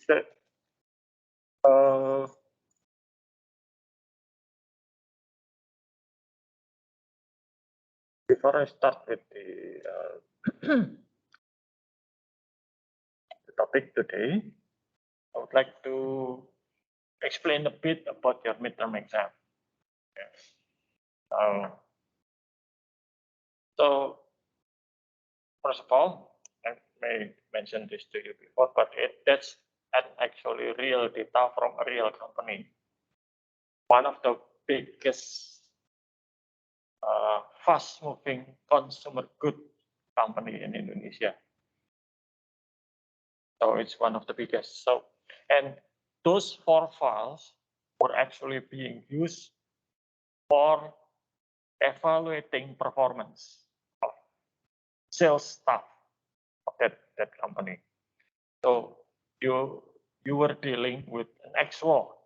that before I start with the topic today, I would like to explain a bit about your midterm exam. Yes. So first of all, I may mention this to you before, but that's actually real data from a real company. One of the biggest fast-moving consumer good company in Indonesia. So it's one of the biggest. So, and those 4 files were actually being used for evaluating performance of sales staff of that company. So you were dealing with an actual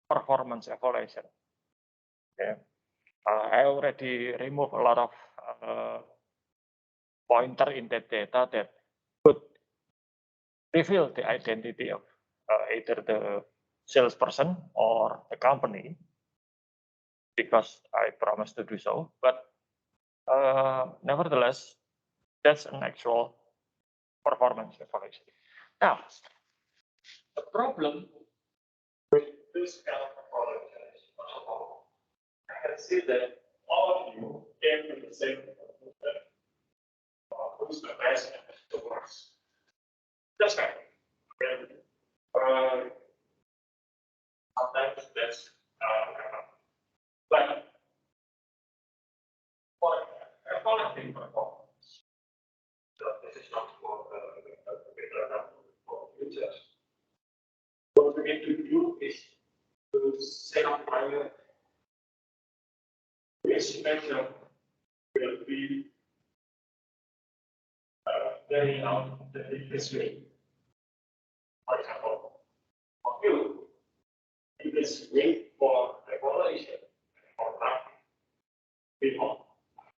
performance evaluation. Okay. I already removed a lot of pointer in that data that could reveal the identity of either the salesperson or the company, because I promised to do so. But nevertheless, that's an actual performance evaluation. Now, the problem with this kind of evaluation is, first of all, I can see that all of you came to the same conclusion. Who's the best and the worst? That's right. Sometimes that's but for evaluating performance, so this is not for users. What we need to do is to set up priority. Which measure will be carrying out the biggest way. For example, for you, biggest way for evaluation or time people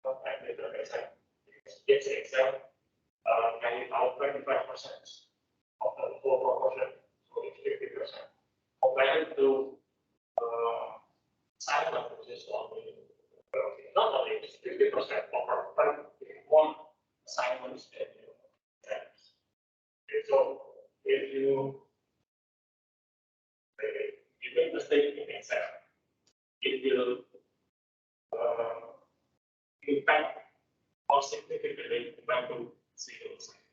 and the exam. This exam carrying out 25% of the whole proportion, so it's 50%. Compared to silent, which is only not only 50% over, but one assignments that you have. Okay, so if you make mistake in exam, it will impact or significantly compared to single sign.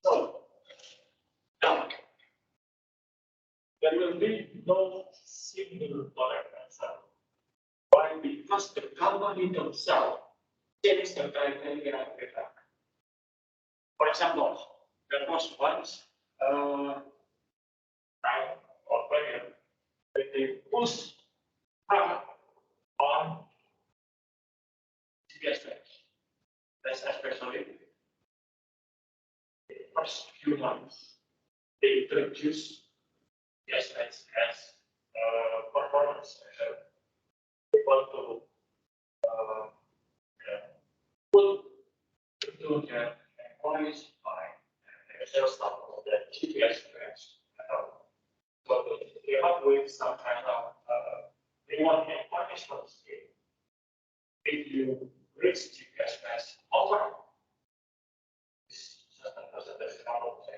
So now there will be no single correct answer. Why? Because the company themselves change the criteria data. For example, there was once time or player that they push on GPS match. That's especially the first few months. They introduce GPS match as performance measure. We want to put into the employees by the sales staff of the GPS match. So they have with some kind of reward and punishment scheme. If you reach GPS match over certain percentage amount, say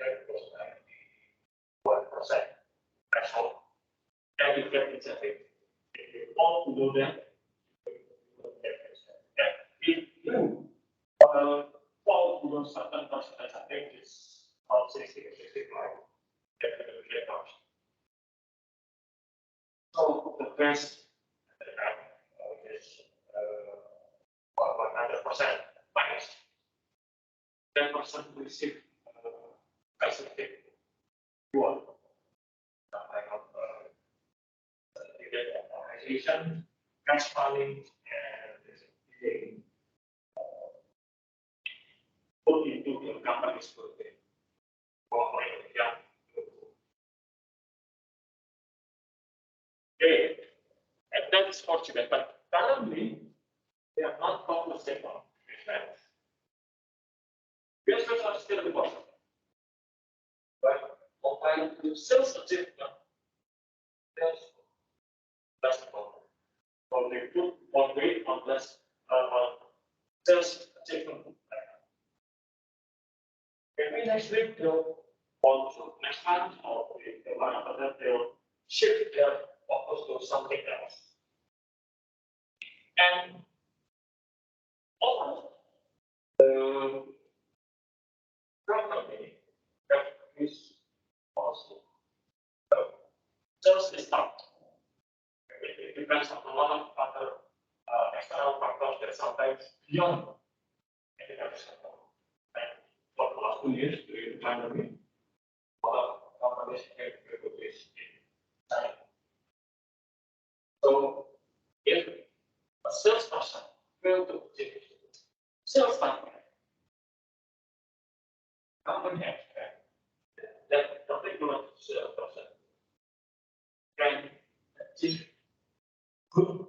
1% threshold, then you get incentive. If you fall below that, you will get incentive. And if you fall below certain percentage, I think it's about 60 or 65, then you will get option. So the best is 100% minus 10% receive specific reward. Like organization, cash money, and put into the company's budget for young. Okay, and that's fortunate, but currently they are not focusing on business. Business are still important. While the sales achievement, sales less important. So they put more weight on less sales achievement. Maybe next week they'll also next month or the one after that they'll shift their focus to something else. And almost the company that is also sales is up. It depends on a lot of other external factors that sometimes beyond any other sector. And for the last 2 years during the pandemic, a lot of companies came to this in China. So if a salesperson failed to achieve sales target, company expect that particular salesperson can achieve good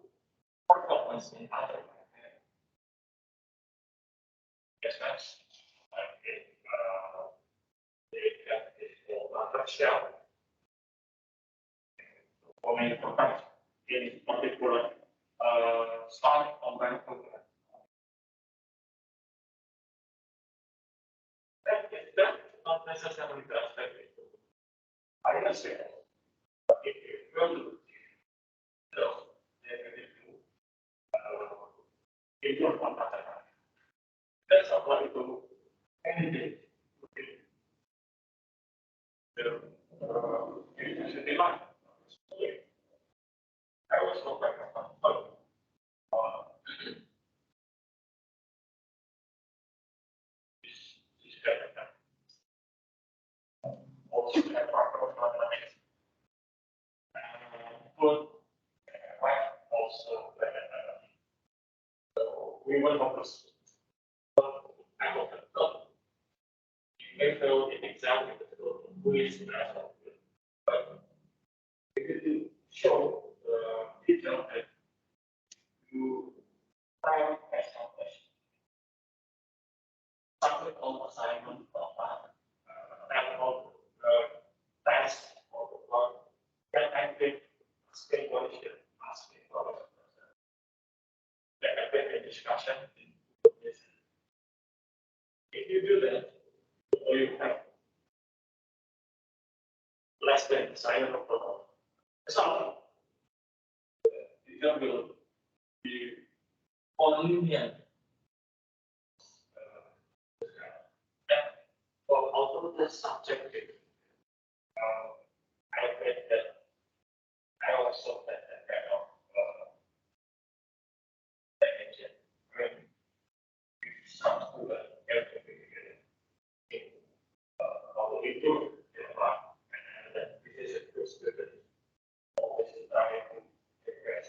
performance in other areas. Yes, guys. Shell for many products in particular start online program. That is not necessarily translated to higher sales, but if you further sales, then you need to improve on that. That's applied to anything. I was hoping also have good also so we will focus. I hope that you may feel an example who is but if show the detail that you have established something on assignment of task or the work that I think asking question, asking for that I think a discussion. If you do that, or you have less than assignment of the work, so it will be non-linear. For although the subjective, I read that I also had that kind of dimension when you start to learn everything in how to improve your life, and this is a good student always trying to progress.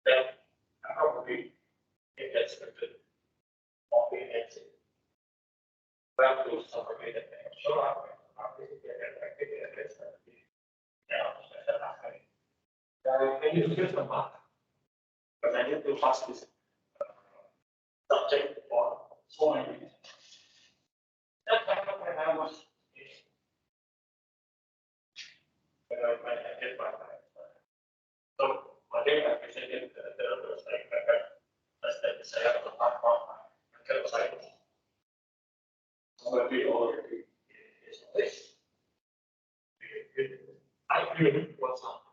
Then probably it gets student only exit. Well, to somebody that can show up and I need to get them back because I need to pass this subject for so many reasons. That happened when I was when I did my life. So one day I presented the was like saya tempat kalau saya already is this. I feel what's up.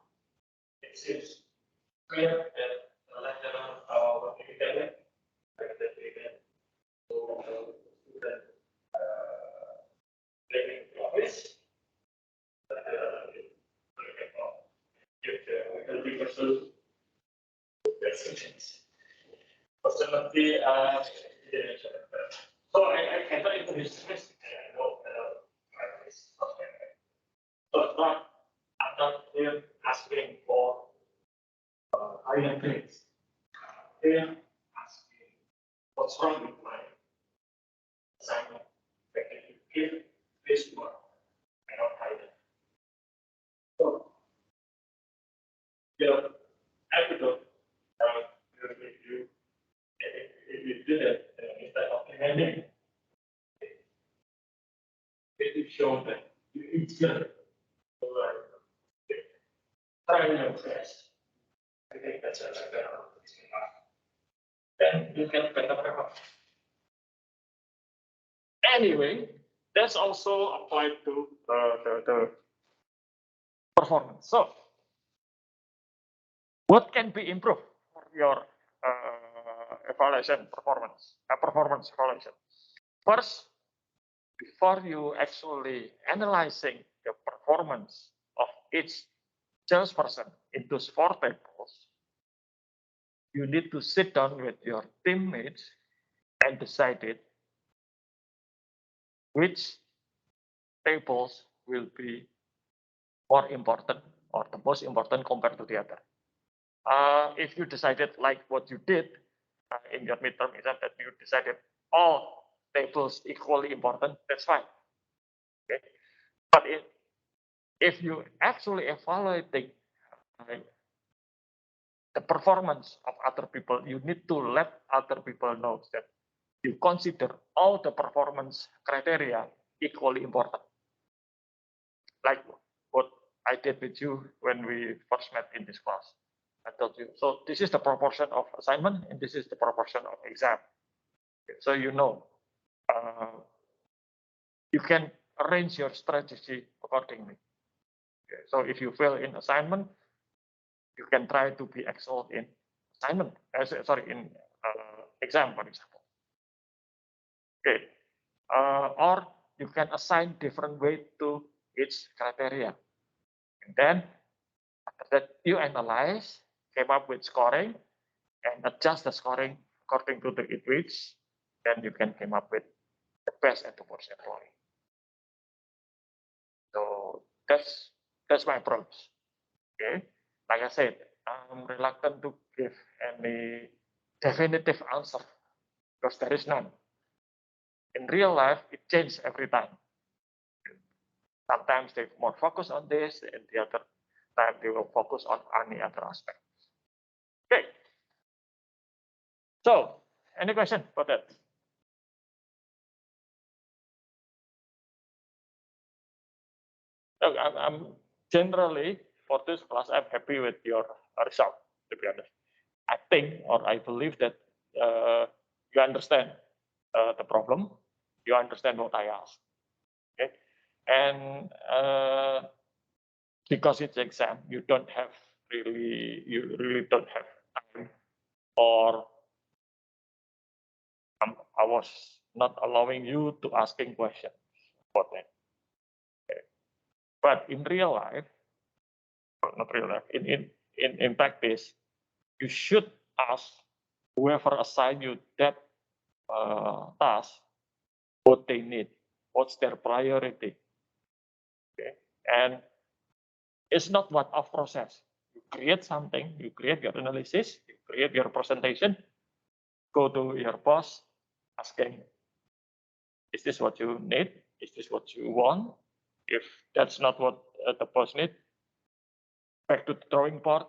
It seems clear that the lecturer what we get like that we get so that living office will be pursued questions. Personally, so I enter into this list and I know this. So it's not, I'm not here asking for higher grades. I'm here asking what's wrong with my assignment. That if you give this work, I don't hide it. So, yeah, I would look if you did it instead of demanding, it would show that easier to learn. Try your best. I think that's a better. Then you get better performance. Anyway, that's also applied to the performance. So, what can be improved for your evaluation performance evaluation? First, before you actually analyzing the performance of each salesperson in those 4 tables, you need to sit down with your teammates and decide it which tables will be more important or the most important compared to the other. If you decided like what you did in your midterm exam, that you decided all tables equally important, that's fine. Okay? But if you actually evaluating the performance of other people, you need to let other people know that you consider all the performance criteria equally important. Like what I did with you when we first met in this class. I told you, so this is the proportion of assignment and this is the proportion of exam. So you know, you can arrange your strategy accordingly. Okay. So if you fail in assignment, you can try to be excellent in assignment, in exam, for example. Okay, or you can assign different weight to each criteria. And then after that, you analyze, came up with scoring, and adjust the scoring according to the weights. Then you can come up with the best and the worst employee. So that's my approach. Okay, like I said, I'm reluctant to give any definitive answer because there is none. In real life, it changes every time. Sometimes they more focus on this, and the other time they will focus on any other aspect. Okay. So, any question for that? Look, I'm generally for this class, I'm happy with your result. To be honest, I think or I believe that you understand the problem, you understand what I asked. Okay, and because it's exam, you really don't have time, or I was not allowing you to asking questions for that. Okay. But in real life, not real life, in practice, you should ask whoever assigned you that task what they need, what's their priority. Okay, and it's not one-off process. You create something, you create your analysis, you create your presentation, go to your boss, asking, is this what you need? Is this what you want? If that's not what the boss needs, back to the drawing board,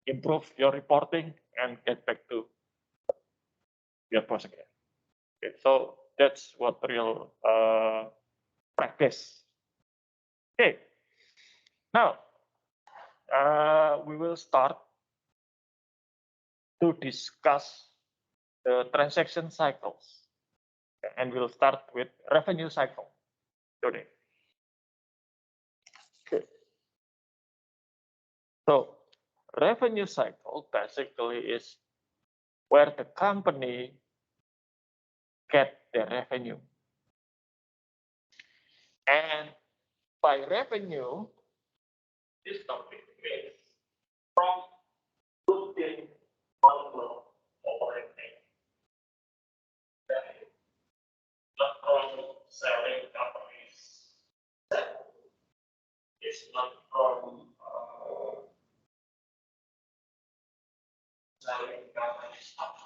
improve your reporting, and get back to your boss again. Okay, so that's what real practice. Okay, now we will start to discuss the transaction cycles, and we'll start with revenue cycle today. Okay. So revenue cycle basically is where the company get their revenue. And by revenue, this topic is from routine manual operating. Not from selling companies. It's not from selling companies stuff.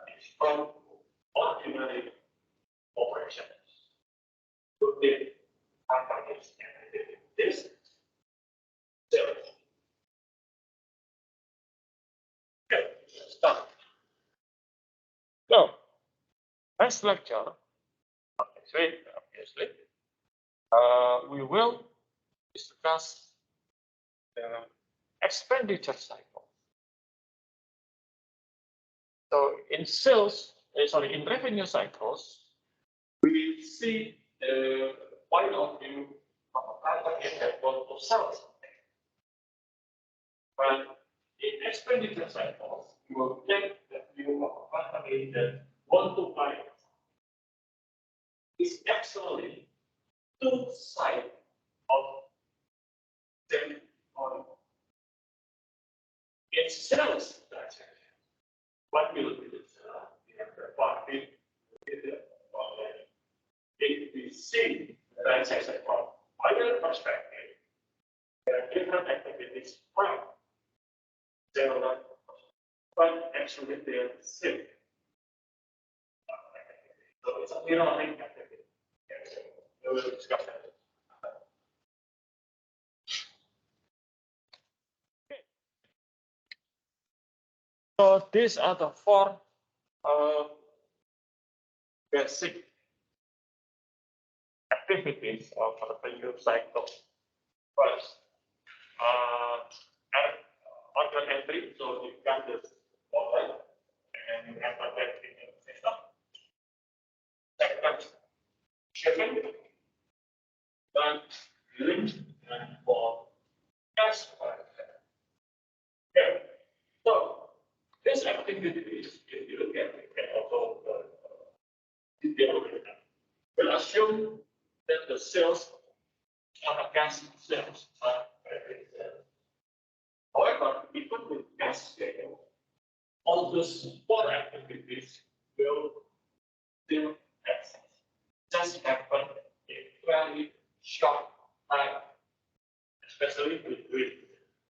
It's from ordinary operations. Routine companies and this sales. Okay, let's start. So, next lecture, next week, obviously, we will discuss the expenditure cycle. So in in revenue cycles, we see the point of view of a company that wants to sell something. But in expenditure cycles, you will take the view of a company that wants to buy it. It's actually two sides of same coin. It's sales transaction. What will be the party? If we see the transaction from other perspective, there are different activities from similar, but actually they are the same. So it's a mirroring activity. We will discuss that. Okay. So these are the four basic activities of revenue cycle. First, order entry, so you got this order and you enter that in the system. Second, shipping, then billing, and for cash. Okay. So this activity, if you look at it, can also detail it. We'll assume that the sales are cash sales. However, even with cash sales, all those four activities will still exist. Just happen in very short time, especially between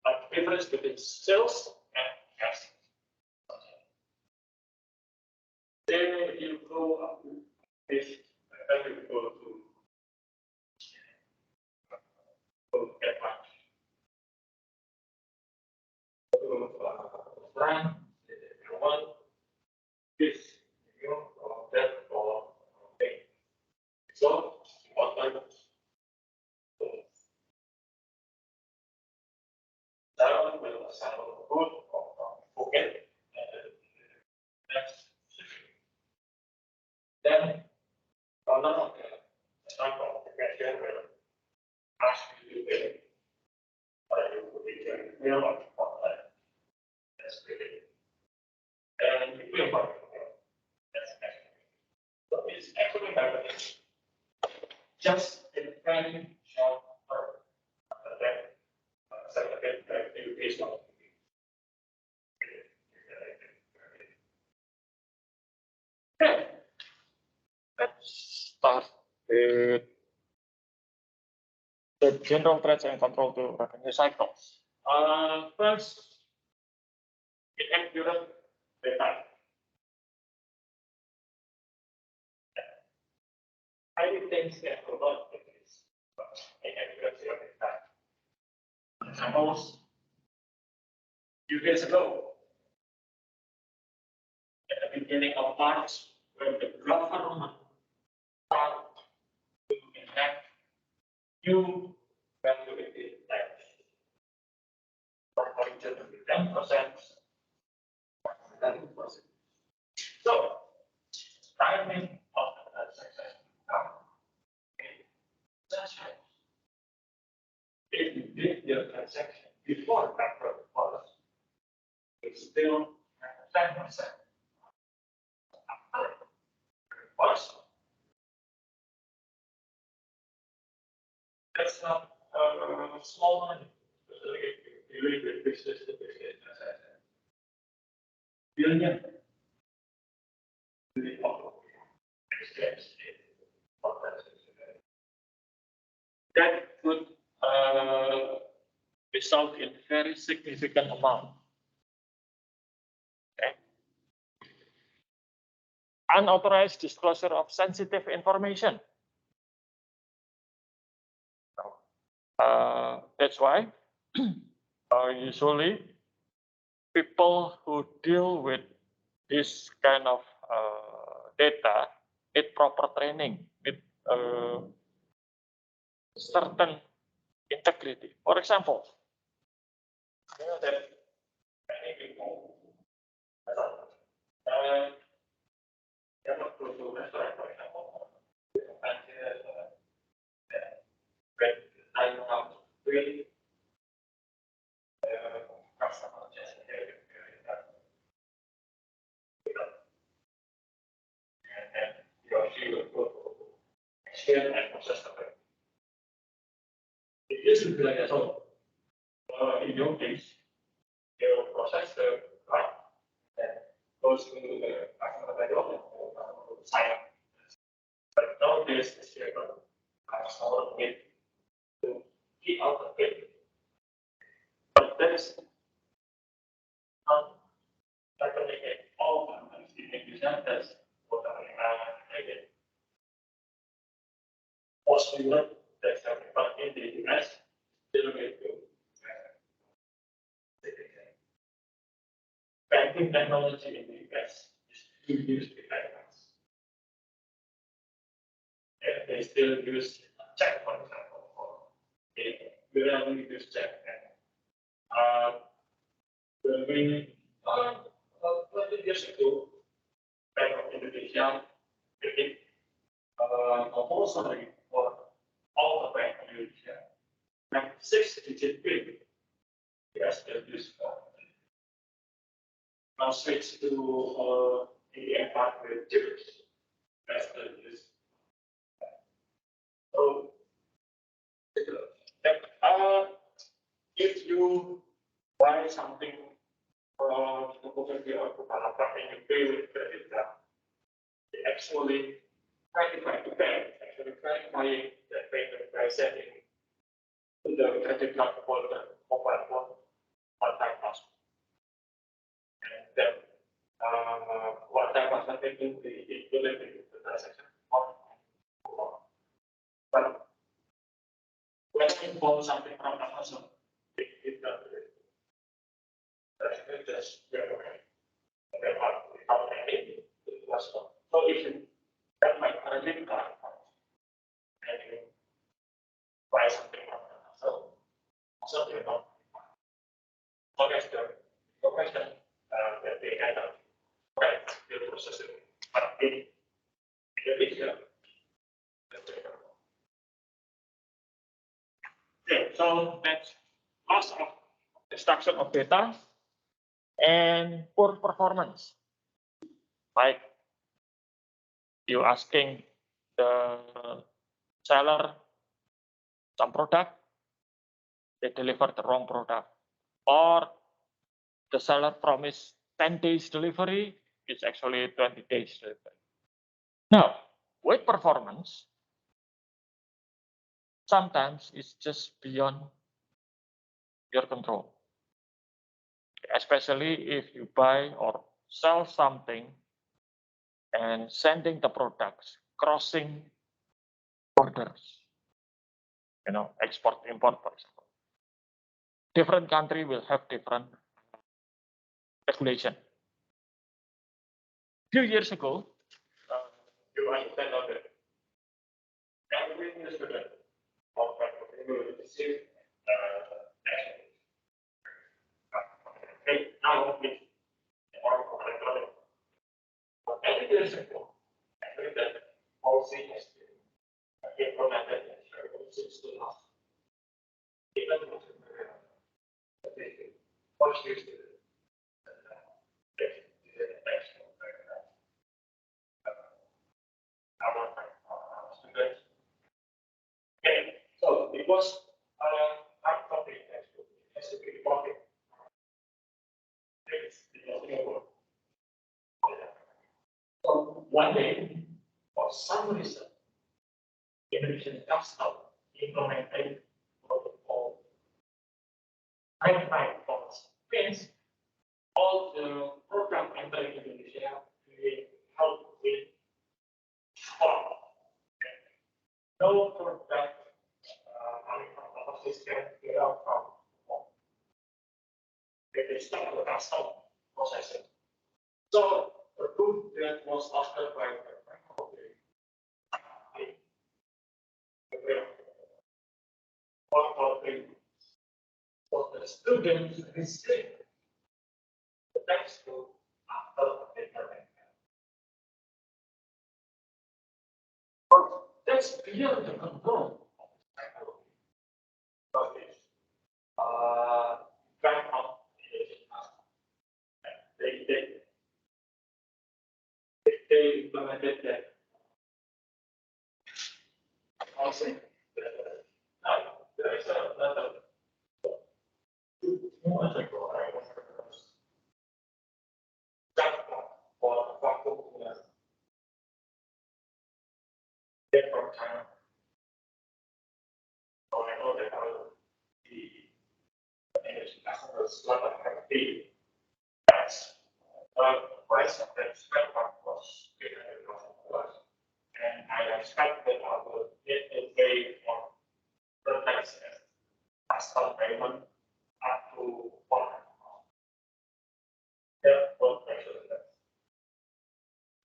the difference between sales and cash. Then you go up to this, then you go to get much. Run, you want this, you know, that or thing. So, what I that will assemble good or forget next. Then, none of the sample application will ask you to get you will be doing real life content. That's really. And you will work that's actually. So it's actually happening just in very short term. After that, second education. Okay. Let's start with the general threats and control to revenue cycles. First, inaccurate data. I think that a lot of this inaccuracy of data. Suppose few days ago, at the beginning of March, when the government started to enact new value-added tax from origin to 10%, 10%. So, timing of the transaction if you did your transaction before April 1st, it's still at 10%. First, that's not small money, especially if you deal with business to business transaction. Billion. That could result in very significant amount. Okay. Unauthorized disclosure of sensitive information. That's why usually people who deal with this kind of data need proper training, need certain integrity. For example, you know that many people they want to do restaurant, for example, and when I want to really customer just and then he or she will go to experience and process of it. It used to be like that. So in your case, they will process the right and goes to the customer value and sign up. But nowadays, it's here, customer need to keep out of it. But that is not happening at all companies. In Indonesia, that's what I did. Most Europe, that's happening, but in the US, still get to banking technology in the US is hugely advanced. And they still use check, for example, for we rarely use check. And when we 20 years ago, Bank of Indonesia made compulsory for all the bank in Indonesia. And 6-digit PIN, we are still used for. Now switch to the part with chips, that's still used. So, if you buy something from the Tokopedia or Bukalapak and you pay with credit card, they actually verify the bank, actually verifying that payment by sending to the credit card holder mobile phone one-time password. And then one-time password will be included in the transaction. But when you involve something from Amazon, it doesn't do it. Just without any, it was not. So if you have my credit card and you buy something from Amazon, also you're not. So that's the question that they had of right, the process it. But in Indonesia, okay, so that's loss of destruction of data and poor performance. Like you asking the seller some product, they deliver the wrong product, or the seller promised 10 days delivery, it's actually 20 days delivery. Now, with performance, sometimes it's just beyond your control. Especially if you buy or sell something and sending the products, crossing borders, export, import, for example. Different country will have different regulation. Few years ago, you understand that every new student of will receive now with electronic. But every years ago, actually that policy has been implemented since the last. Even first year student. Okay, so it was hard topic textbook. It has to be reported. So one day, for some reason, Indonesian custom implemented protocol 95 points. Means all the program entering Indonesia will help with form. No product coming from the system without from home. They start the custom processing. So the proof that was offered by for the students receive the textbook after the internet. But that's beyond the control of psychology. But it's kind of they implemented that also. Now, there is another 2 months ago, I was for get from China. So I know that the English customers lot of happy. That's the price of that spare part was $300,000. And I expect that I will get a pay for the next custom payment up to $100,000. Yeah, what actually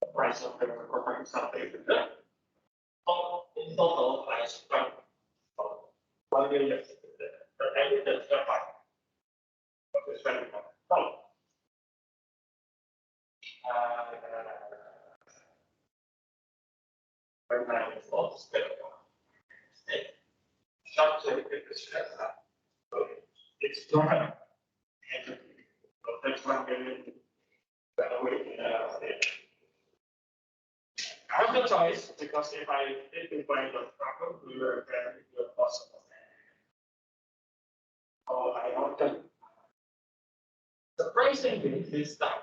the price of the recording something like that. In total, I spent 1 million. But I did the spare part. But it's very fun. When I was spare part. Shortly, it is so it's not. That's 1 million. I have no choice because if I didn't buy the problem, we were very possible. So I ordered. Surprisingly, this time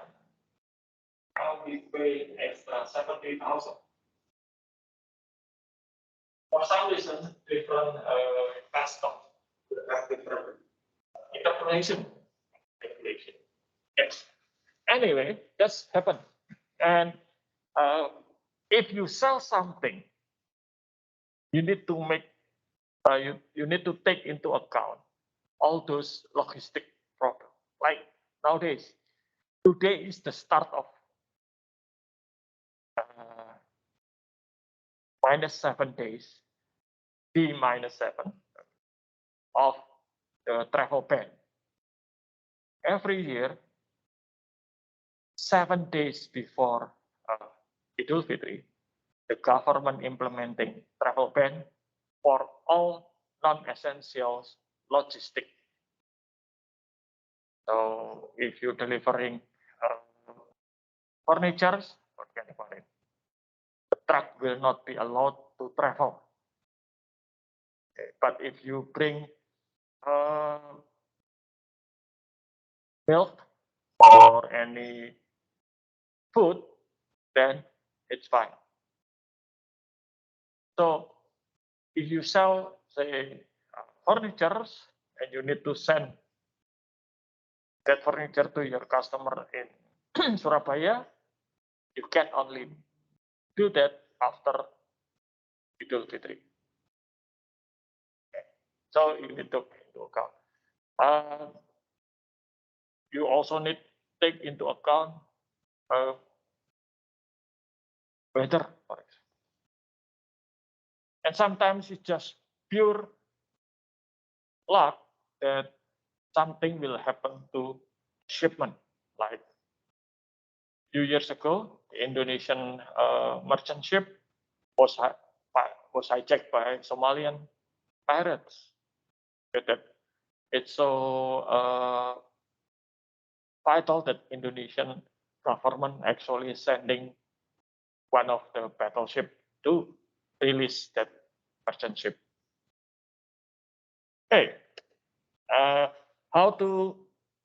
I'll be paying extra 70,000. For some reason, different custom have different interpretation. Yes. Anyway, that's happened. And if you sell something, you need to make you need to take into account all those logistic problems. Like nowadays, today is the start of -7 days, D-7 of the travel ban. Every year, 7 days before Idul Fitri, the government implementing travel ban for all non-essential logistics. So if you're delivering furniture, forget about it. The truck will not be allowed to travel. Okay. But if you bring milk or any food, then it's fine. So if you sell, say, furniture and you need to send that furniture to your customer in Surabaya, you can only do that after Idul Fitri. Okay. So you need to take into account. You also need to take into account weather, for example. And sometimes it's just pure luck that something will happen to shipment. Like a few years ago, the Indonesian merchant ship was hijacked by Somalian pirates. It's so vital that Indonesian government actually sending one of the battleship to release that merchant ship. Okay, how to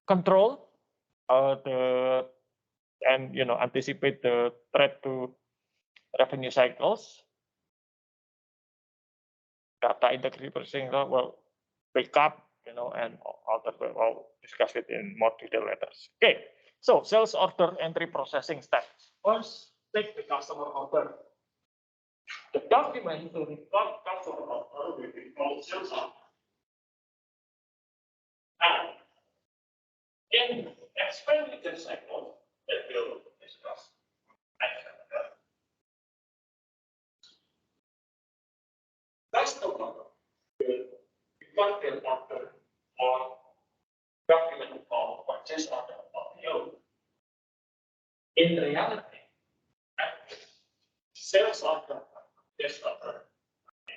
control and anticipate the threat to revenue cycles? Data integrity processing, well, backup, and other, we'll discuss it in more detail later. Okay, so sales order entry processing steps. First, take the customer order. The document to record customer order will be called sales order. And in expenditure cycle that we'll discuss. Customer will fulfill order or document or purchase order or PO. In reality, sales order, purchase order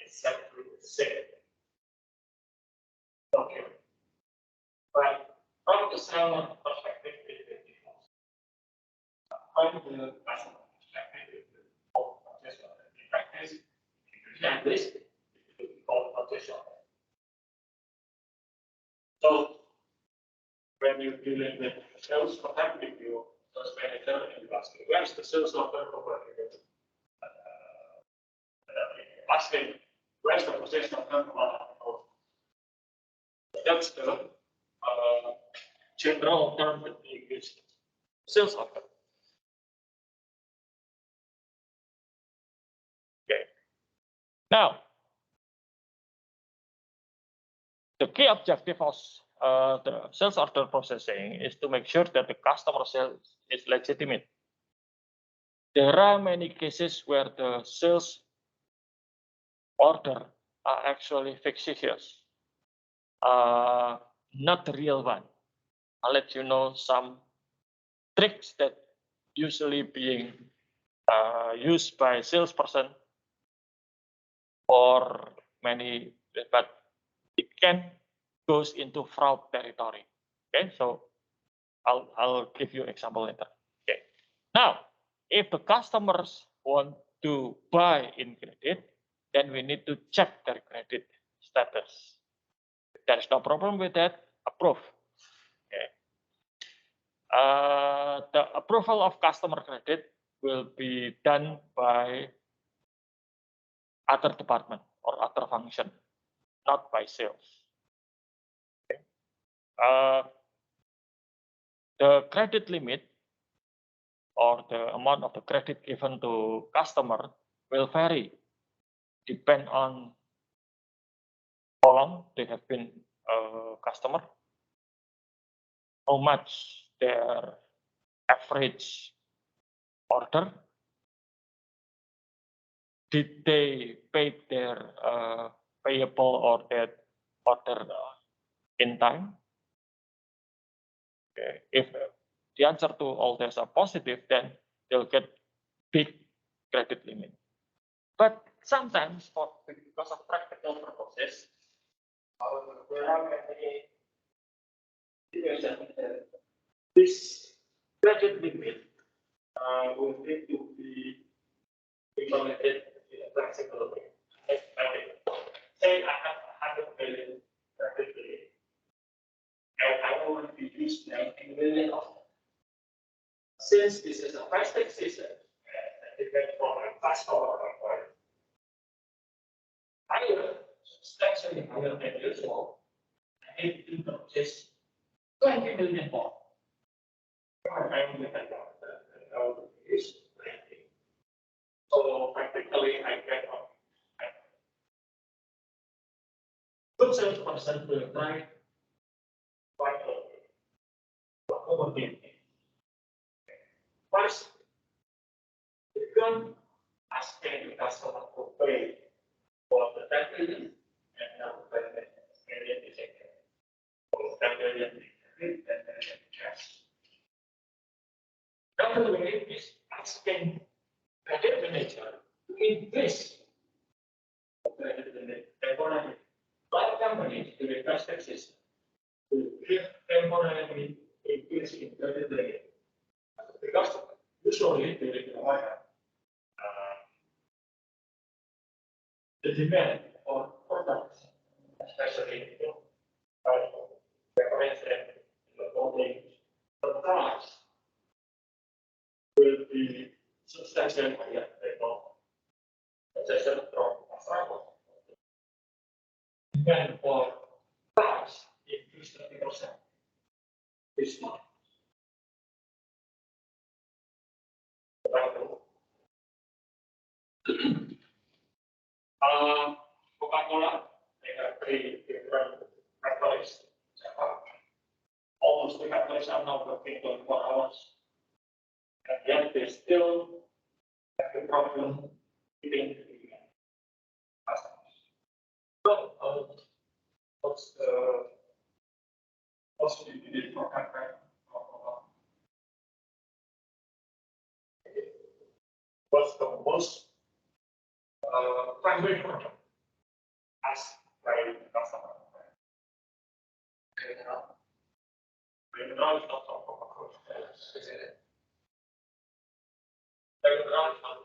is exactly the same document. But from the seller perspective, it is different. From the customer perspective, it is called purchase order. In practice, at least it will be called purchase order. So when you're dealing with sales, perhaps if you sales manager and you ask me, where's the sales order over here? Asking, where's the purchase order? That's the general term that we use, sales order. Okay. Now, the key objective of the sales order processing is to make sure that the customer sales is legitimate. There are many cases where the sales order are actually fictitious, not the real one. I'll let you know some tricks that usually being used by salesperson or many, but it can goes into fraud territory. Okay, so I'll give you example later. Okay, now if the customers want to buy in credit, then we need to check their credit status. If there is no problem with that, approve. Okay. The approval of customer credit will be done by other department or other function, not by sales. Okay. The credit limit or the amount of the credit given to customer will vary, depend on how long they have been a customer, how much their average order, did they pay their payable or that order in time. Okay. If the answer to all these are positive, then they'll get big credit limit. But sometimes, because of practical purposes, there are many situations that this credit limit will need to be implemented in a flexible way. Say I have 100 million credit limit, and I want to use 90 million of it. Since this is a plastic system, depends on my customer requirement, higher, substantially higher than usual, I need to purchase 20 million more. I only have I will use 20. So practically, I cannot. Good salesperson will try to accommodate. First, you can ask the customer to pay for the 10 million and now the 10 million is okay. For 10 million in credit and 10 million in cash. Another way is asking credit manager to increase the credit limit temporarily. Like companies to request system to give temporarily increase in credit limit. Because usually they require the demand for products, especially reference and the holding, the price will be substantially higher than normal. Suggestion from Australia. Demand for price increase 30% this month. Coca-Cola, they have 3 different factories. Almost the factories are now working 24 hours. And yet they still have a problem meeting the customers. So, what's the possibility for happening? What's the most primary problem asked by the customer? Now it's not talking about isn't it? Now it's not.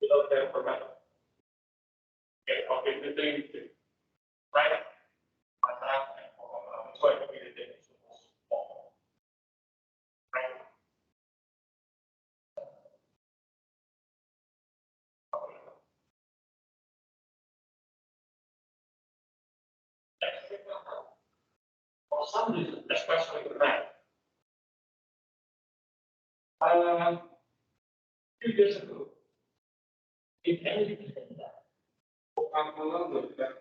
You don't have to remember. Okay, the thing is, right? So I think the thing is small. Right? For some reason, especially the man, a few years ago, if anything like that, I'm alone with that,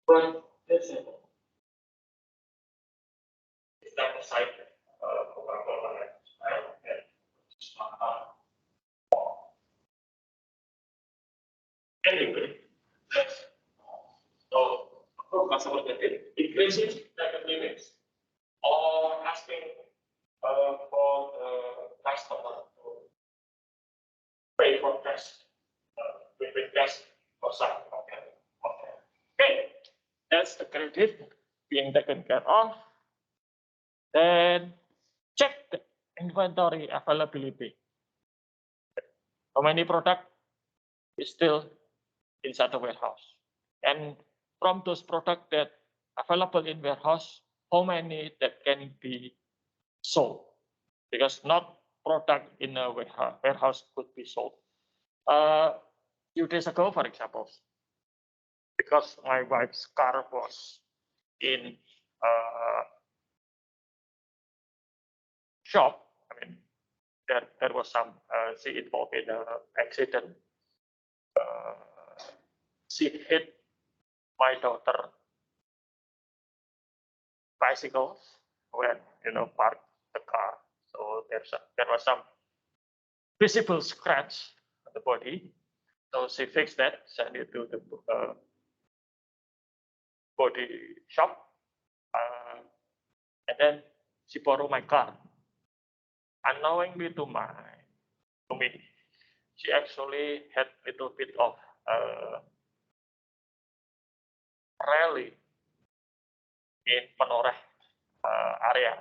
But that's it. It's not a side anyway, so customer getting increasing like limits or asking for the customer to pay for test with test for something. Okay, that's the credit being taken care of. Then check the inventory availability. How many product is still inside the warehouse? And from those products that available in warehouse, how many that can be sold? Because not product in a warehouse could be sold. Few days ago, for example, because my wife's car was in shop, I mean, there was some, she involved in an accident. She hit my daughter bicycles when parked the car. So there was some visible scratch on the body. So she fixed that, sent it to the body shop, and then she borrowed my car. Unknowingly to me, she actually had a little bit of rally in Penoreh area.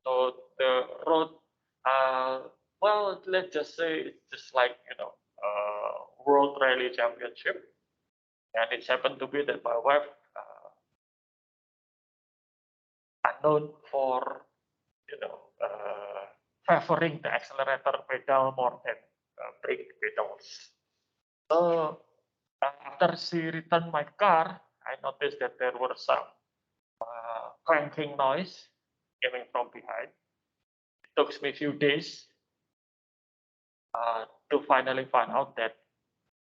So the road, well, let's just say it's just like World Rally Championship, and it happened to be that my wife, unknown for favoring the accelerator pedal more than brake pedals. So after she returned my car, I noticed that there were some clanking noise coming from behind. It took me a few days to finally find out that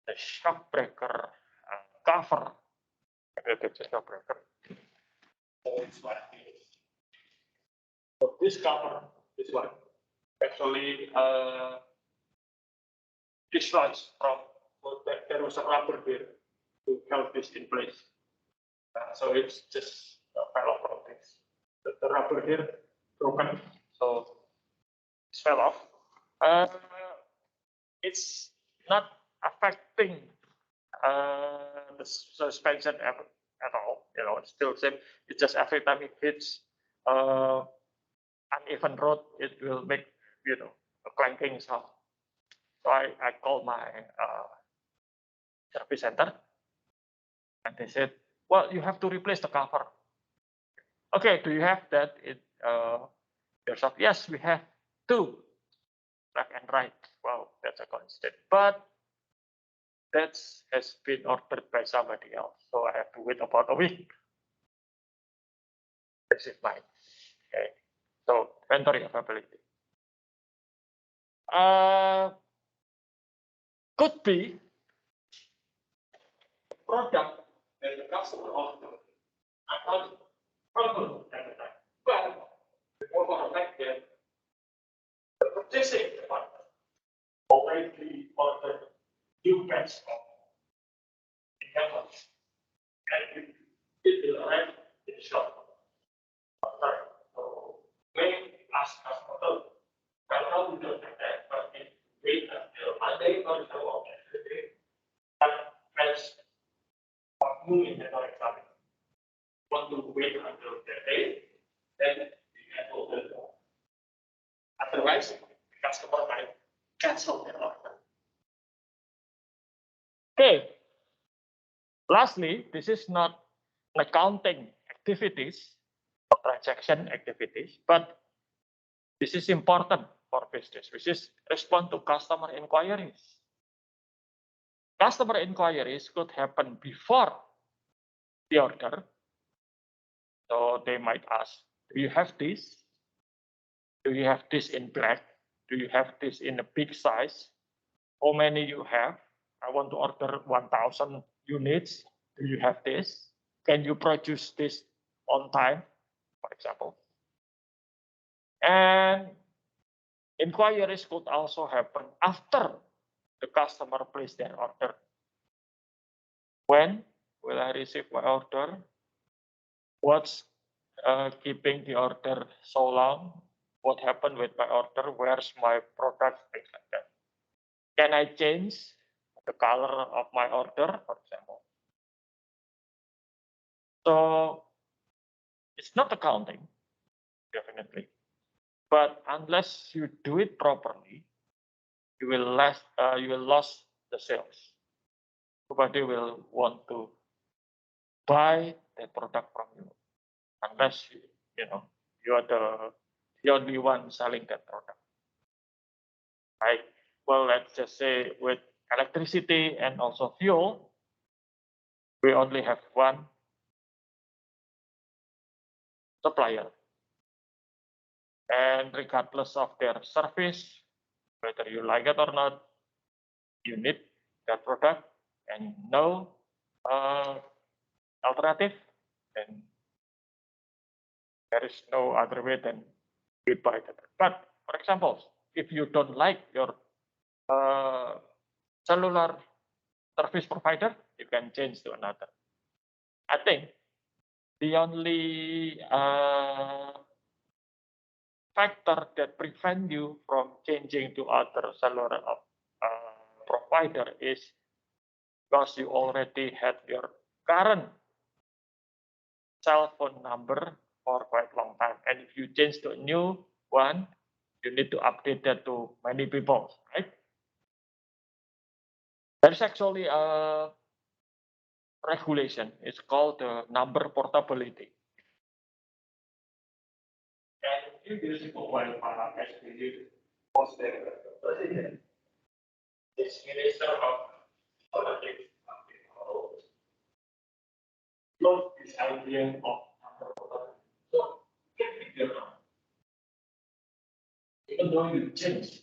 the shock breaker cover, the shock breaker. So it's like so this cover, this one, actually dislodged from. So there was a rubber here to help this in place. So it's just fell off from this. The rubber here broken, so it fell off. It's not affecting the suspension at all. It's still same. It's just every time it hits uneven road, it will make a clanking sound. So I called my service center, and they said well, you have to replace the cover. Okay, do you have that in your shop? Yes, we have two, left and right. Wow, that's a constant. But that has been ordered by somebody else, so I have to wait about a week. This is mine. Okay, so inventory availability. Could be product that the customer ordered. I thought problem at the time. But before for the fact that the purchasing department already ordered new batch of incumbents, and it will arrive in short time. So when ask customer, kalau we don't have that, but if wait until Monday or so on next day, that has new inventory coming. Want to wait until that day, then we can open the door. Otherwise, the customer might cancel their order. Okay. Lastly, this is not accounting activities or transaction activities, but this is important for business, which is respond to customer inquiries. Customer inquiries could happen before the order. So they might ask, do you have this? Do you have this in black? Do you have this in a big size? How many you have? I want to order 1,000 units. Do you have this? Can you produce this on time, for example? And inquiries could also happen after the customer placed their order. When will I receive my order? What's keeping the order so long? What happened with my order? Where's my product? Things like that. Can I change the color of my order, for example? So it's not accounting, definitely. But unless you do it properly, you will lose the sales. Nobody will want to buy that product from you unless you are the only one selling that product. Right? Well, let's just say with electricity and also fuel, we only have one supplier. And regardless of their service, whether you like it or not, you need that product and no alternative, and there is no other way than you buy that. But for example, if you don't like your cellular service provider, you can change to another. I think the only factor that prevent you from changing to other cellular provider is because you already had your current cell phone number for quite a long time. And if you change to a new one, you need to update that to many people, right? There's actually a regulation. It's called the number portability. And in this mobile SPU was the president, this minister of politics, not this idea of number portability. So can figure out, even though you change,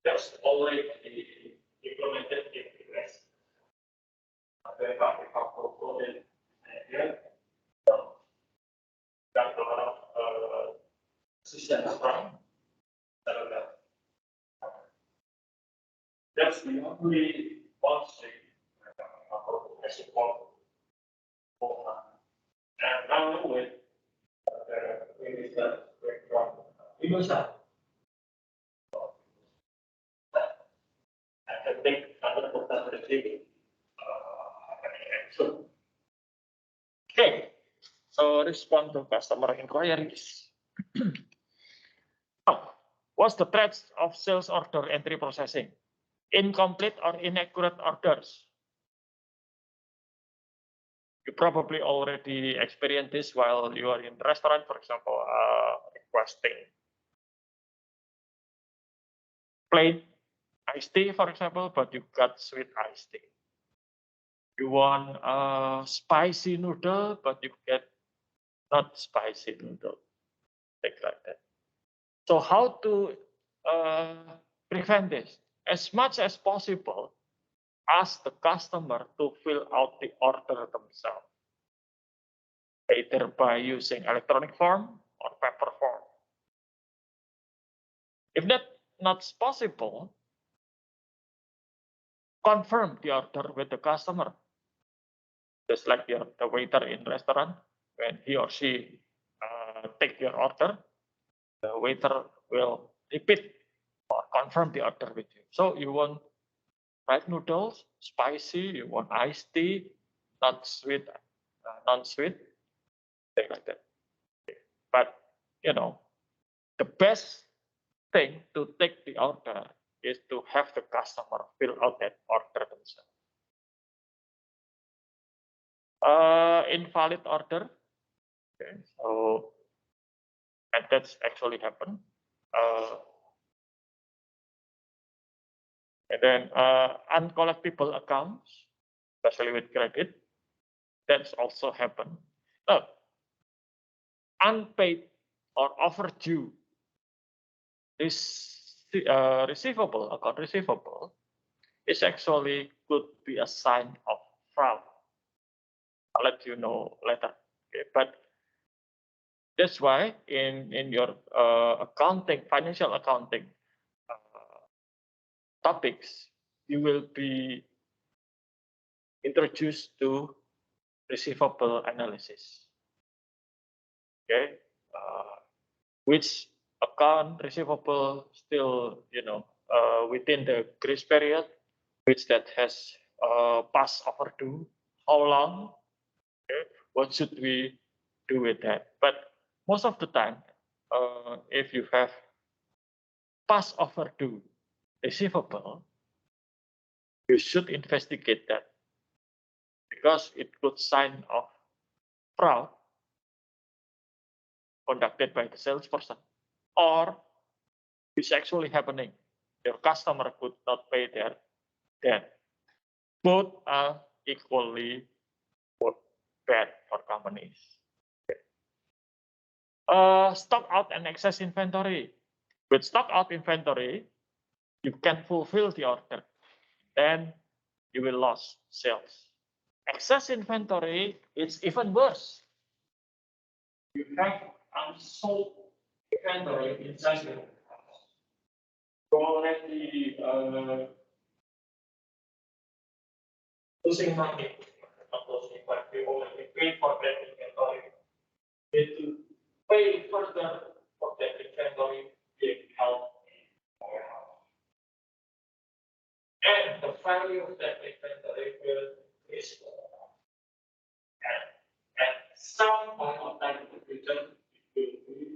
that's already implemented in the US. That's the only policy I support. And now with the minister from Indonesia, I can take another portability. Okay, so respond to customer inquiries. Now, what's the threats of sales order entry processing? Incomplete or inaccurate orders. You probably already experienced this while you are in the restaurant, for example, requesting plain iced tea, for example, but you got sweet iced tea. You want a spicy noodle, but you get not spicy noodle, things like that. So how to prevent this? As much as possible, ask the customer to fill out the order themselves, either by using electronic form or paper form. If that's not possible, confirm the order with the customer. Just like the waiter in restaurant, when he or she take your order, the waiter will repeat or confirm the order with you. So you want fried noodles, spicy, you want iced tea, not sweet, non-sweet, things like that. But you know, the best thing to take the order is to have the customer fill out that order themselves. Invalid order. Okay, so and that's actually happened. And then uncollectible accounts, especially with credit, that's also happened. Unpaid or overdue receivable, account receivable, is actually could be a sign of fraud. I'll let you know later. Okay, but that's why in your accounting, financial accounting topics, you will be introduced to receivable analysis. Okay, which account receivable still, within the grace period, which that has passed overdue, how long, okay, what should we do with that? But most of the time, if you have past overdue receivable, you should investigate that because it could sign of fraud conducted by the salesperson, or it's actually happening. Your customer could not pay their debt. Both are equally bad for companies. Stock out and excess inventory. With stock out inventory, you can fulfill the order, then you will lose sales. Excess inventory is even worse. You have unsold inventory inside your house. You already losing money, not losing, but you already paid for that inventory. You need to pay further for that inventory being held in your house. And the value of that inventory will increase. And at some point of time in the future, it will be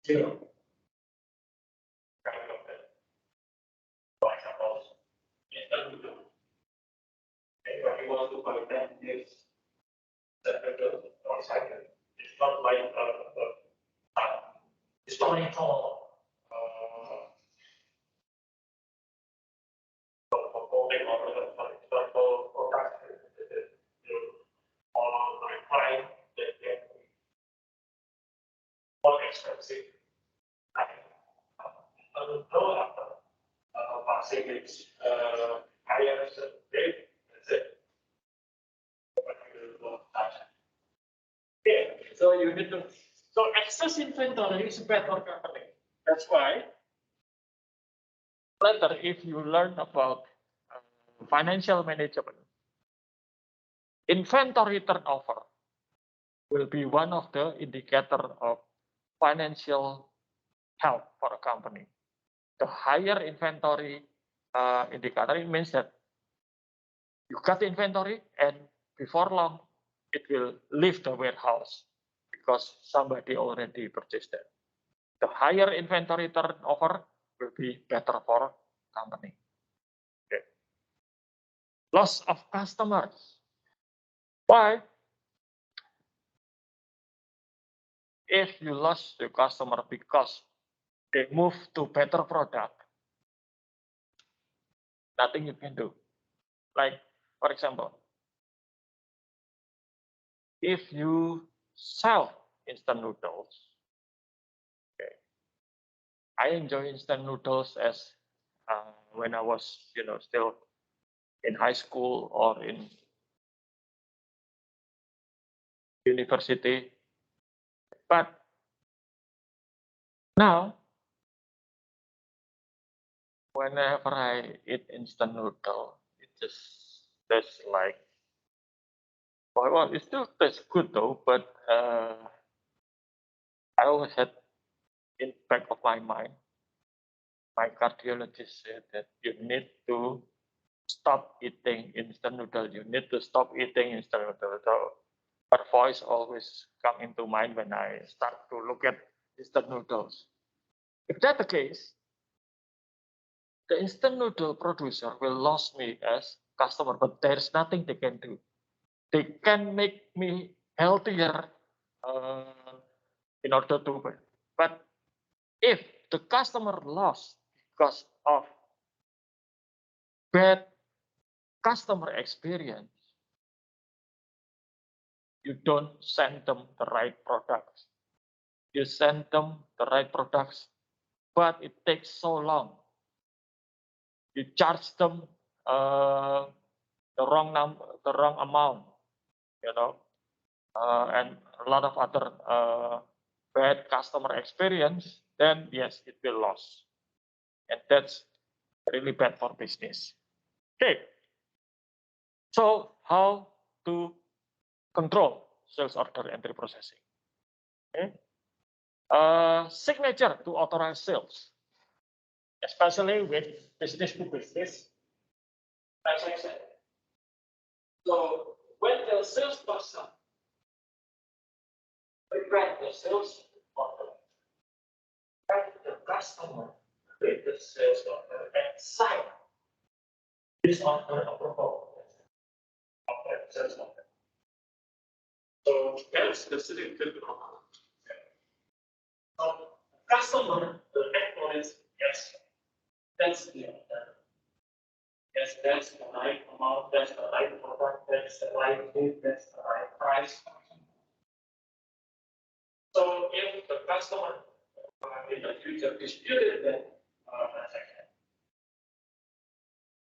zero. Kind of that. For example, instant noodle. When you want to buy 10 years, or second, it's not like historical holding or historical products that you all find that can be more expensive. I don't know after passing its higher rate, that's it. Yeah, so you need to. So excess inventory is bad for company. That's why later, if you learn about financial management, inventory turnover will be one of the indicator of financial health for a company. The higher inventory indicator, it means that you got the inventory and before long it will leave the warehouse because somebody already purchased it. The higher inventory turnover will be better for company. Okay. Loss of customers. Why? If you lost the customer because they move to better product, nothing you can do. Like, for example, if you sell instant noodles, okay, I enjoy instant noodles as when I was, still in high school or in university. But now, whenever I eat instant noodle, it just tastes like, well, it still tastes good though, but I always had in back of my mind, my cardiologist said that you need to stop eating instant noodle. You need to stop eating instant noodle. So her voice always come into mind when I start to look at instant noodles. If that's the case, the instant noodle producer will lose me as customer, but there's nothing they can do. They can make me healthier uh, in order to, but if the customer lost because of bad customer experience, you don't send them the right products. You send them the right products, but it takes so long. You charge them uh, the wrong amount, you know, and a lot of other bad customer experience. Then yes, it will lose, and that's really bad for business. Okay, so how to control sales order entry processing? Okay. Signature to authorize sales, especially with business to business transaction. So when the salesperson prepare the sales order, let the customer read the sales order and sign this order approval of that sales order. So that's the signature. So customer will acknowledge, yes, that's the order. Yes, that's the right amount, that's the right product, that's the right date, that's the right price. So if the customer in the future disputed that transaction,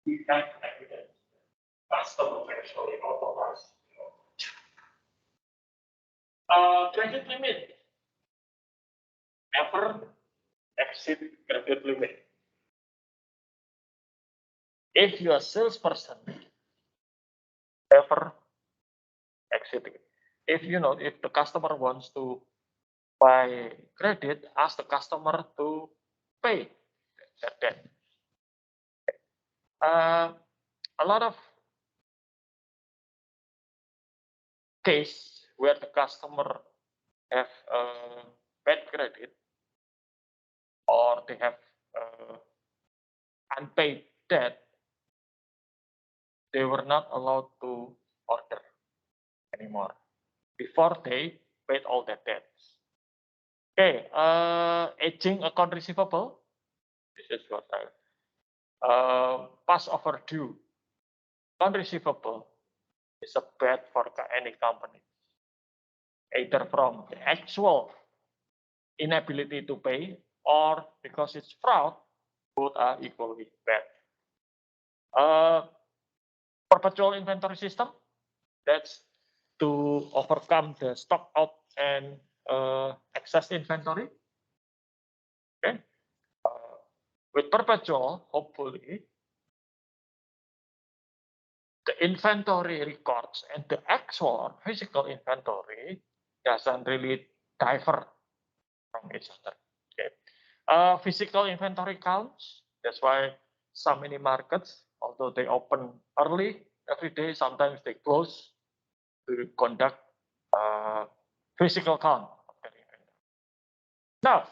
we have evidence. Customer actually authorized. Credit limit. Never exceed credit limit. If you are a salesperson, never exceed it. If the customer wants to buy credit, ask the customer to pay that debt. A lot of case where the customer have bad credit or they have uh, unpaid debt, they were not allowed to order anymore before they paid all their debts. Okay, aging account receivable. This is what I pass overdue. Account receivable is a bad for any company, either from the actual inability to pay or because it's fraud. Both are equally bad. Perpetual inventory system. That's to overcome the stock out and excess inventory. Okay. With perpetual, hopefully, the inventory records and the actual physical inventory doesn't really differ from each other. Okay. Physical inventory counts. That's why so many markets, although they open early every day, sometimes they close to conduct physical count. Now,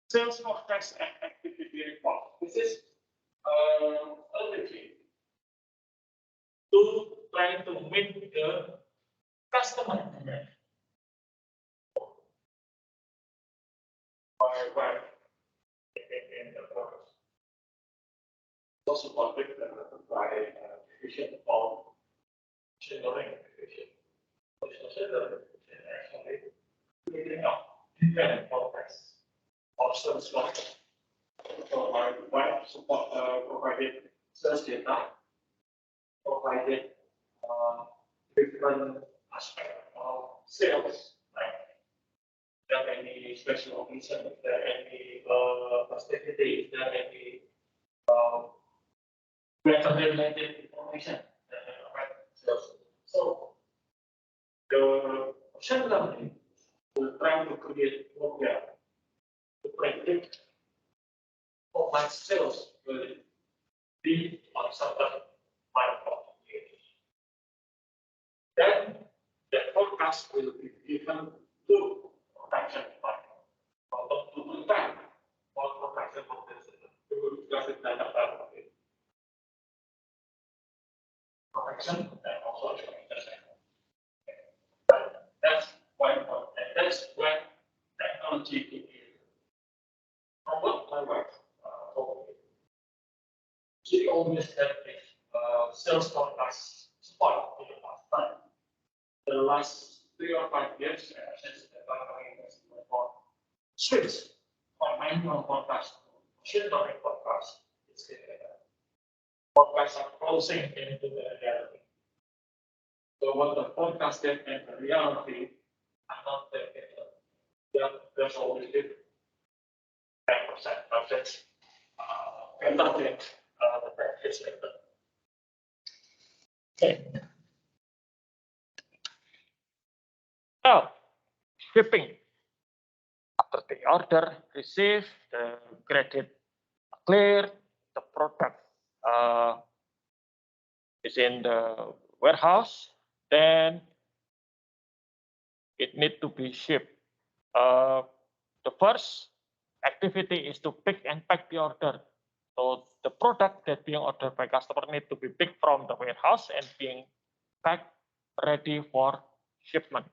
sales forecast and activity report. This is early. to try to meet the customer demand. By in the products. Also supported by efficient of generation efficient. Actually leading up different products. Also support. So by support provided sales data, provided different aspects of sales, like there any special occasion, if there any festivity, if there any weather-related information that affect sales. So the machine learning will try to create model to predict how much sales will be on certain amount of years. Then the forecast will be given to production department atau to prepare for production of the system. We will discuss it later about it. Production and also experimentation. That's one point, and that's when technology can be. From what my wife told me, she always had this sales forecast support in the past time. The last 3 or 5 years, since the company has switched from manual forecast to machine learning forecast, it's forecasts are closing into the reality. So what the forecasted and the reality are not the different. There's always different. 10%, but that's better than the practice method. Okay. Now, shipping. After the order received, the credit cleared, the product is in the warehouse, then it needs to be shipped. The first activity is to pick and pack the order. So the product that being ordered by customer need to be picked from the warehouse and being packed ready for shipment.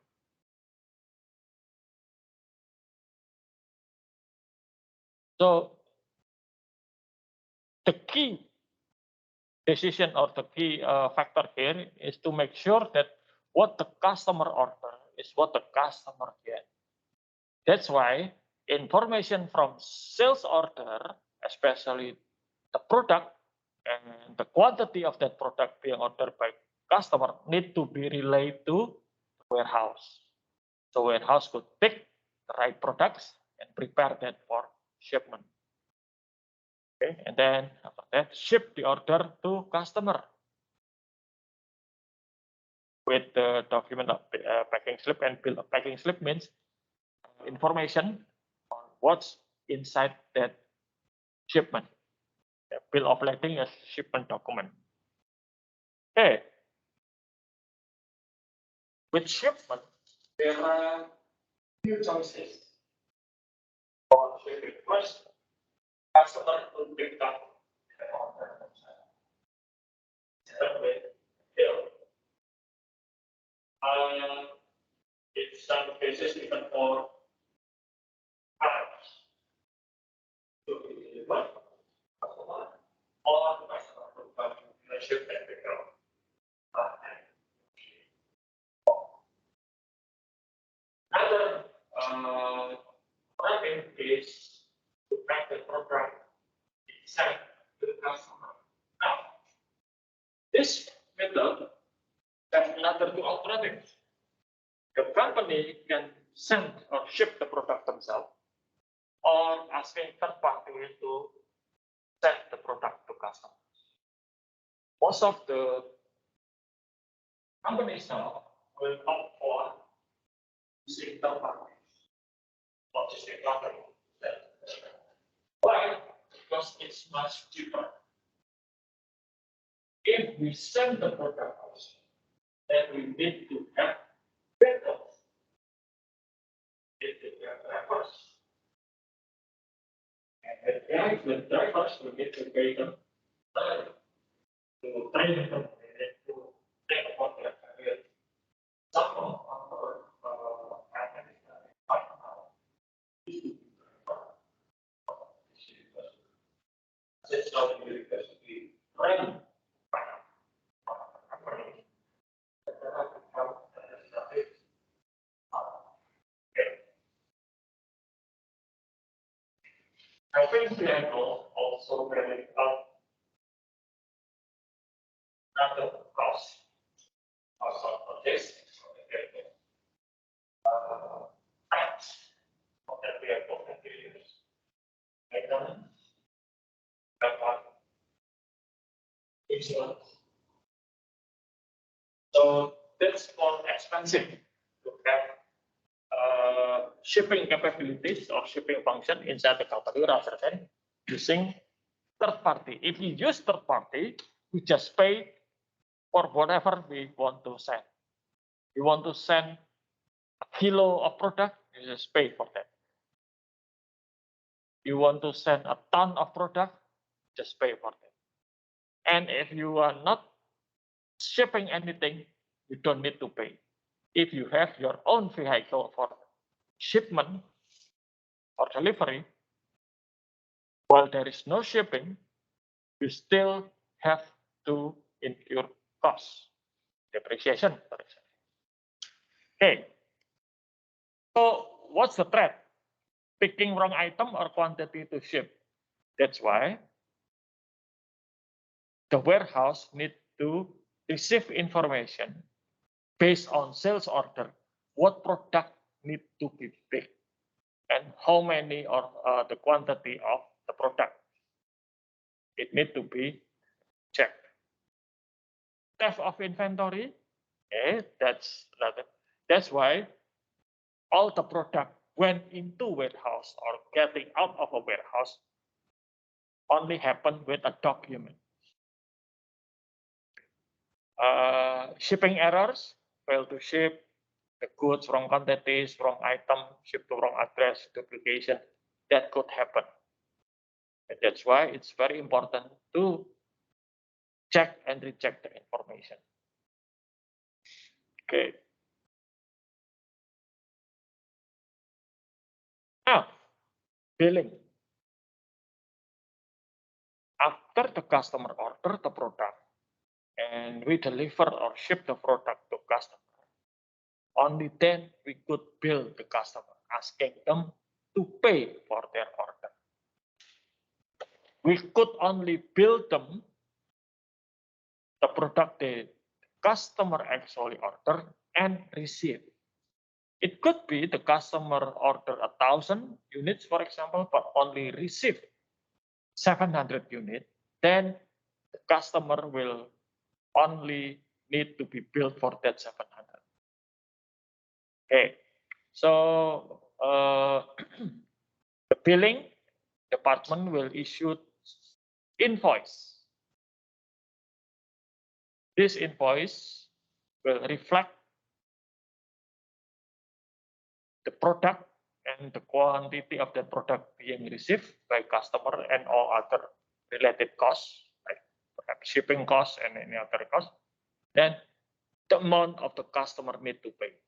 So the key decision or the key factor here is to make sure that what the customer order is what the customer get. That's why information from sales order, especially the product and the quantity of that product being ordered by customer, need to be relayed to the warehouse. So warehouse could pick the right products and prepare that for shipment. Okay, and then after that, ship the order to customer with the document of packing slip, and bill of packing slip means information on what's inside that shipment. Bill of lading is shipment document. Okay. With shipment, there are few choices for shipping. First, customer will pick up the order themselves. Second way, bill. In some cases, even for parts to be delivered, customer or customer to come to ship and pick up. Another problem is to make the program sent to the customer. Now, this method has another two alternatives. The company can send or ship the product themselves, or asking third party to send the product to customers. Most of the companies now will opt for using third parties, logistic company. Why? Because it's much cheaper. If we send the product out, then we need to have vehicles. If we have drivers, and the drivers will need to pay them to train them, to Having vehicle also really help another cost of this vehicle. Tax of that vehicle that you use. Maintenance, that one, insurance. So that's more expensive to have shipping capabilities or shipping function inside the company rather than using third party. If you use third party, we just pay for whatever we want to send. You want to send a kilo of product, you just pay for that. You want to send a ton of product, just pay for that. And if you are not shipping anything, you don't need to pay. If you have your own vehicle for shipment or delivery, while there is no shipping, you still have to incur costs, depreciation, for example. Okay, so what's the threat? Picking wrong item or quantity to ship. That's why the warehouse need to receive information based on sales order, what product need to be picked and how many or the quantity of the product. It need to be checked. Theft of inventory, that's why all the product went into warehouse or getting out of a warehouse only happen with a document. Shipping errors, fail to ship, the goods, wrong quantities, wrong item, shipped to wrong address, duplication, that could happen. And that's why it's very important to check and recheck the information. Okay. Now, billing. After the customer order the product and we deliver or ship the product to customer, only then we could bill the customer, asking them to pay for their order. We could only bill them the product the customer actually ordered and received. It could be the customer ordered 1,000 units, for example, but only received 700 units. Then the customer will only need to be billed for that 700. Okay, so the billing department will issue invoice. This invoice will reflect the product and the quantity of the product being received by customer and all other related costs, like perhaps shipping costs and any other costs. Then the amount of the customer need to pay.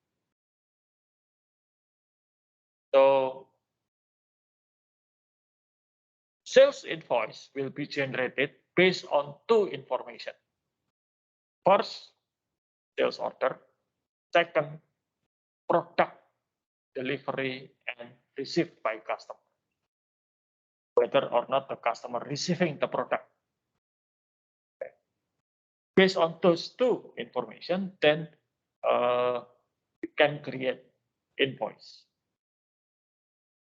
So sales invoice will be generated based on two information. First, sales order. Second, product delivery and received by customer. Whether or not the customer receiving the product. Okay. Based on those two information, then you can create invoice.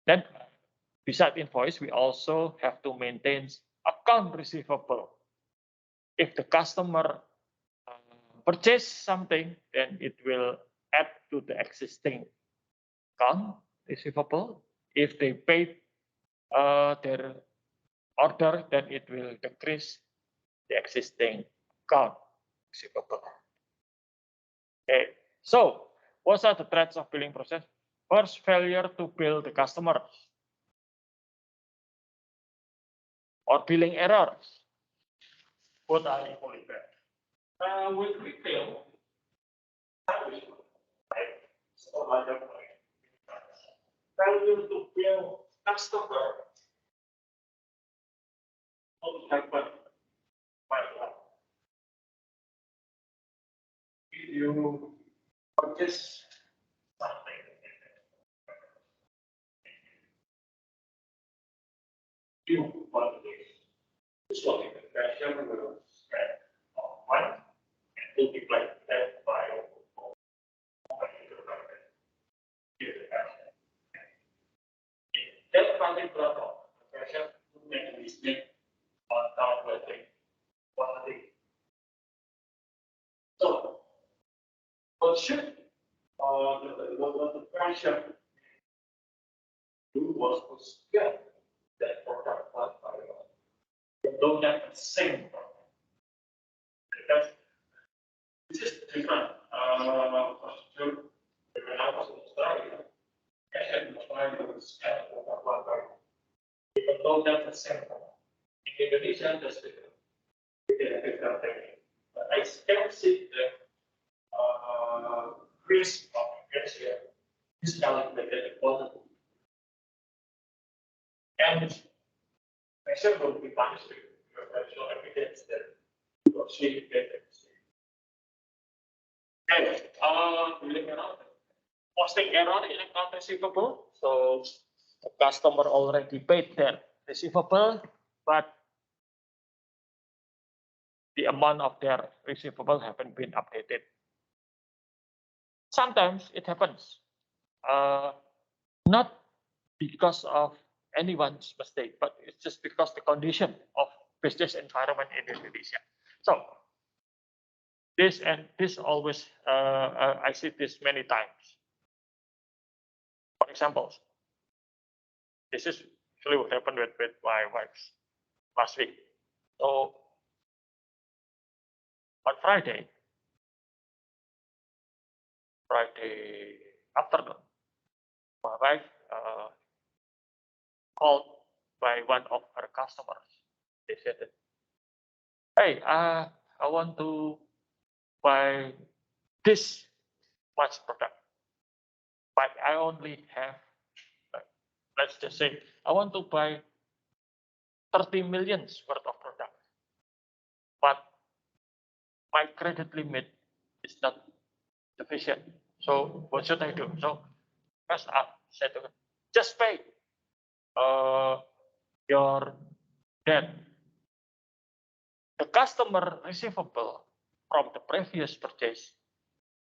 Then beside invoice, we also have to maintain account receivable. If the customer purchase something, then it will add to the existing account receivable. If they paid their order, then it will decrease the existing account receivable. Okay, so what are the threats of billing process? First, failure to bill the customer or billing errors. Both are equally bad. With retail, failure to bill customer will happen quite a lot. If you purchase something you want to this one in the pressure will spread of 1 and multiply that by that particular pressure make a mistake on calculating quantity. So, what should what the pressure do was to scale that product one by one. You don't have the same product. Because this is different. Procedure when I was in Australia, I had to try to scale product one by one. You don't have the same product. In Indonesia, that's different. But I still see the risk of Asia is calculated quantity. And Asia will be punished with professional evidence that you actually get it. Okay, billing error. Posting error in account receivable. So the customer already paid their receivable, but the amount of their receivable haven't been updated. Sometimes it happens, not because of anyone's mistake, but it's just because the condition of business environment in Indonesia. So this always, I see this many times. For example, this is actually what happened with my wife last week. So on Friday afternoon, my wife called by one of her customers. They said, "Hey, I want to buy this much product, but I only have, let's just say, I want to buy 30 millions worth of product, but my credit limit is not sufficient. So what should I do?" So first I said to her, just pay your debt. The customer receivable from the previous purchase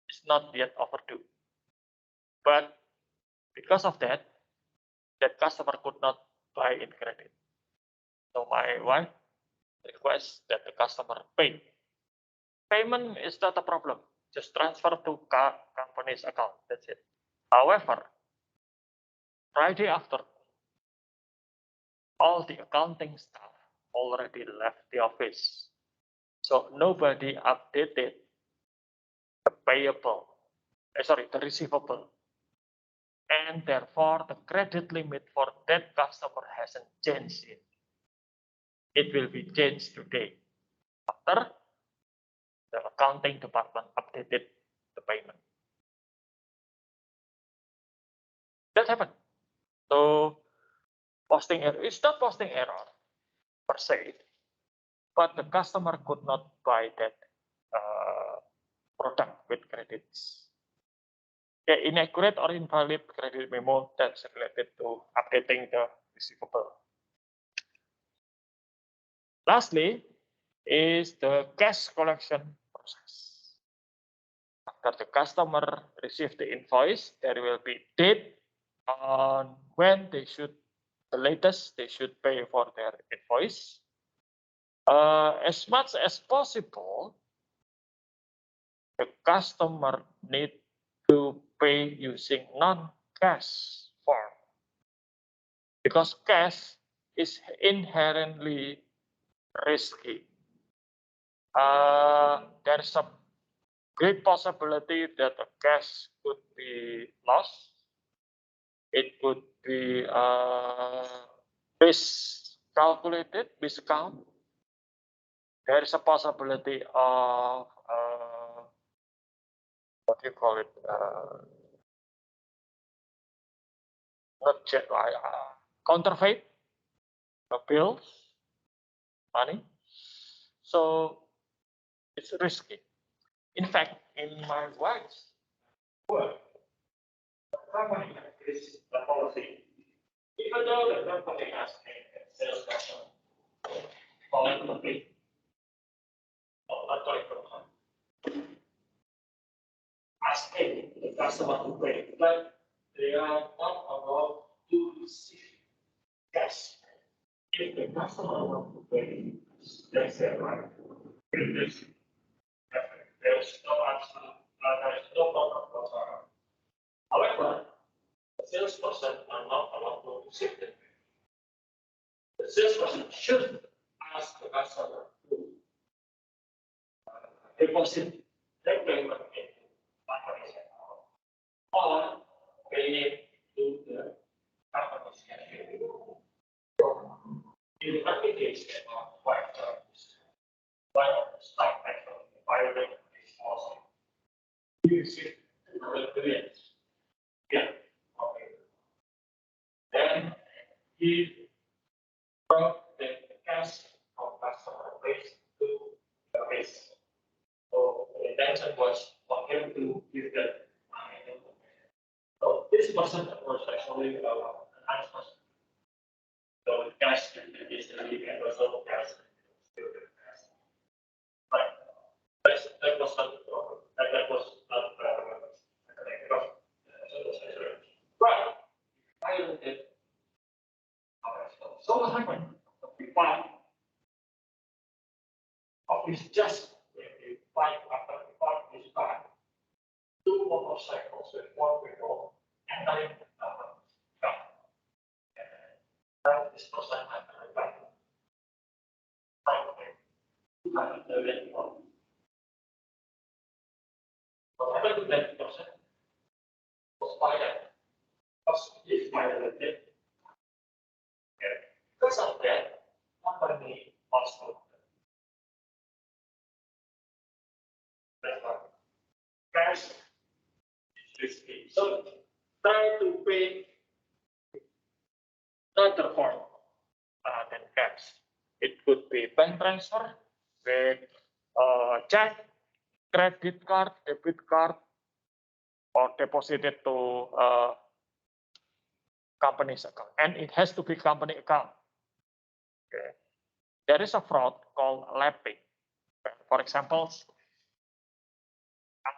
is not yet overdue. But because of that, that customer could not buy in credit. So my wife requests that the customer pay. Payment is not a problem. Just transfer to company's account. That's it. However, Friday after, all the accounting staff already left the office. So nobody updated the the receivable. And therefore, the credit limit for that customer hasn't changed yet. It will be changed today after the accounting department updated the payment. That happened. So posting error is not posting error per se, but the customer could not buy that product with credits. Okay, inaccurate or invalid credit memo that's related to updating the receivable. Lastly, is the cash collection process. After the customer receives the invoice, there will be date on when they should, the latest they should pay for their invoice. As much as possible, the customer need to pay using non-cash form, because cash is inherently risky. There's a great possibility that the cash could be lost. It could be miscalculated, miscount. There is a possibility of what do you call it? Counterfeit bills, money. So it's risky. In fact, in my wife's work, the company has the policy. Even though the company has salesperson collect the pay, or not collect the money, asking the customer to pay, but they are not allowed to receive cash. If the customer wants to pay, that's their right. There's no absolute, there's no problem whatsoever. However, the salesperson are not allowed to receive the pay. The salesperson should ask the customer to deposit their payment into company's account or pay it to the company's cash. In the application of white charges, one of the stock actually violating this policy. You receive $200 Yeah. Okay. Then he brought the cash from customer base to the base. So the intention was for him to give the money. So this person was actually an honest person. So the cash is the lead and also cash. But that was not the problem. That was not because but violated. So what happened? We find office just we find after we find this back, two motorcycles with one wheel entering the car. And this person had a back. What happened to that person was fired. Because he is violated. Because of that, company also. Cash is risky. So try to pay another form than cash. It could be bank transfer with check, credit card, debit card, or deposited to company's account. And it has to be company account. Okay. There is a fraud called lapping. For example, I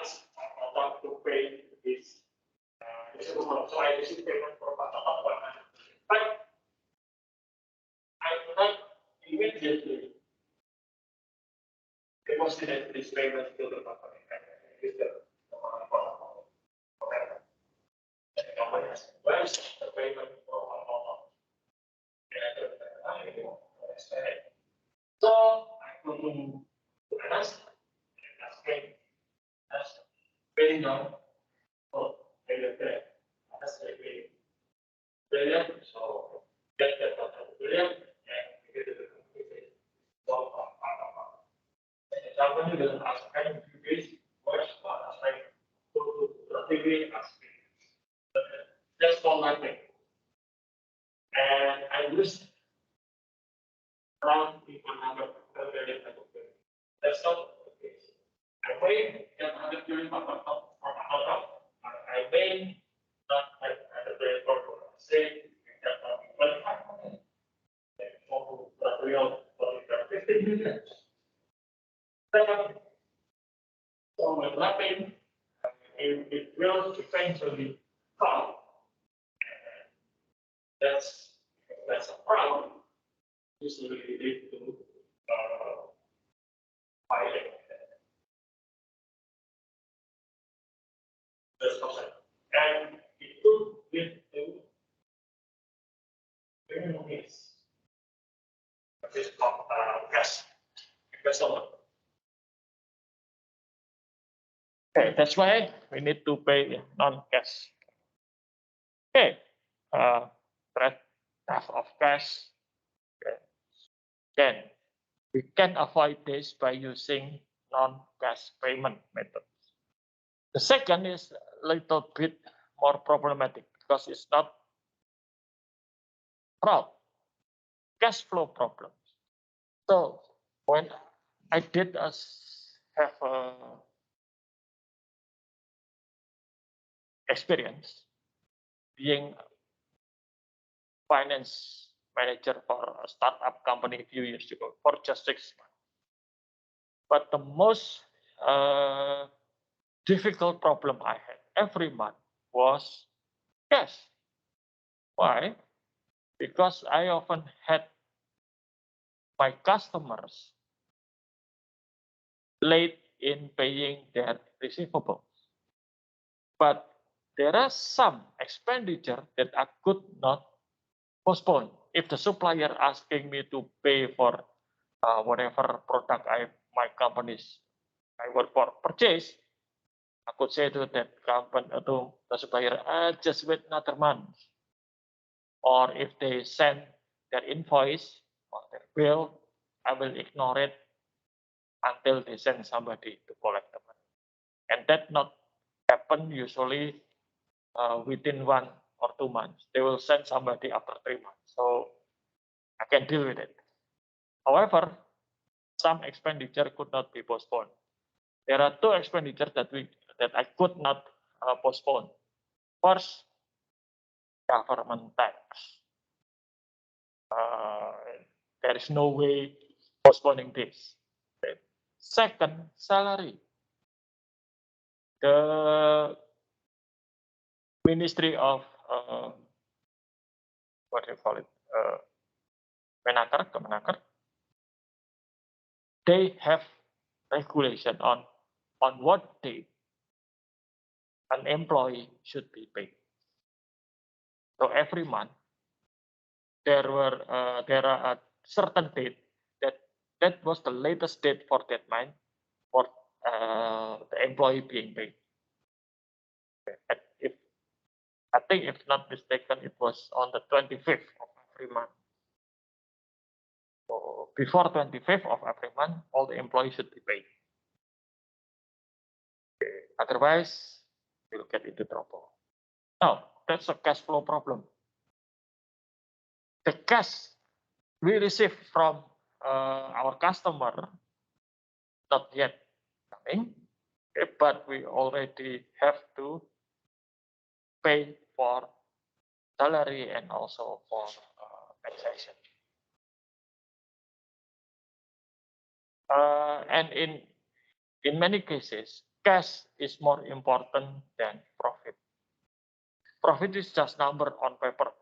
ask about to pay this. So I receive payment from customer, but I do not immediately deposit this payment to the company. Where's the payment from so I go to ask paying now. Oh, that's brilliant. So get that brilliant and get it. So the company will ask any days where's what aspect to relatively aspect. That's for nothing. And I use around people number that's not the case. I may get 100 during my laptop or my laptop, but I may not have 100 for say that I'm 25 for the real for 15 minutes. So with lapping, it will eventually come. That's a problem. Usually lead to filing. And it could lead to criminal case. This is called cash embezzlement. Okay, that's why we need to pay non-cash. Okay, threat of cash. Okay. Then we can avoid this by using non-cash payment methods. The second is a little bit more problematic because it's not fraud, cash flow problems. So when I did have a experience being finance manager for a startup company a few years ago for just 6 months. But the most difficult problem I had every month was cash. Why? Because I often had my customers late in paying their receivables. But there are some expenditure that I could not postpone. If the supplier asking me to pay for whatever product my companies I work for purchase, I could say to that company, to the supplier, just wait another month. Or if they send their invoice or their bill, I will ignore it until they send somebody to collect the money. And that not happen usually within 1 or 2 months. They will send somebody after 3 months. So I can deal with it. However, some expenditure could not be postponed. There are 2 expenditures that I could not postpone. First, government tax. There is no way postponing this. Okay. Second, salary. The Ministry of what do you call it? Kemenaker. They have regulation on what day an employee should be paid. So every month there are a certain date that was the latest date for that month for the employee being paid. If I think, if not mistaken, it was on the 25th of every month. So before 25th of every month, all the employees should be paid. Okay. Otherwise, we'll get into trouble. Now, that's a cash flow problem. The cash we receive from our customer not yet coming, okay, but we already have to pay for salary and also for taxation. And in many cases, cash is more important than profit. Profit is just number on paper.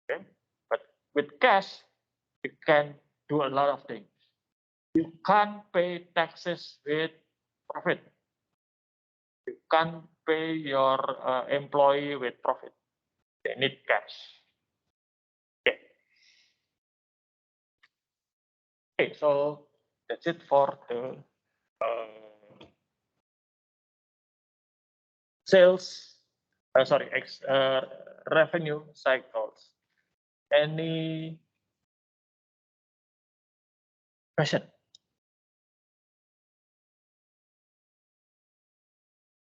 Okay? But with cash, you can do a lot of things. You can't pay taxes with profit. You can't pay your employee with profit. They need cash. Okay. Okay, so that's it for the sales, revenue cycles. Any question?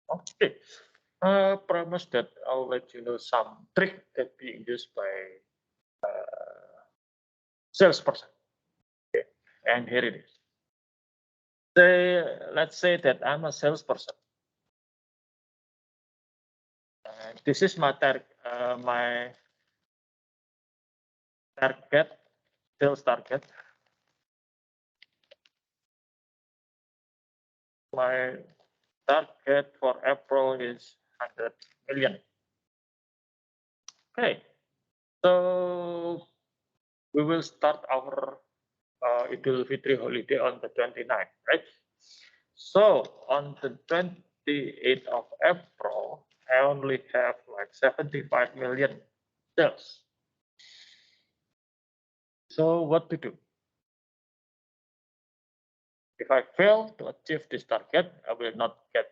Okay. Promise that I'll let you know some trick that being used by salesperson. Okay. And here it is. Let's say that I'm a salesperson. This is my target, sales target. My target for April is 100 million. Okay, so we will start our Idul Fitri holiday on the 29th, right? So on the 28th of April, I only have like 75 million sales. So what to do? If I fail to achieve this target, I will not get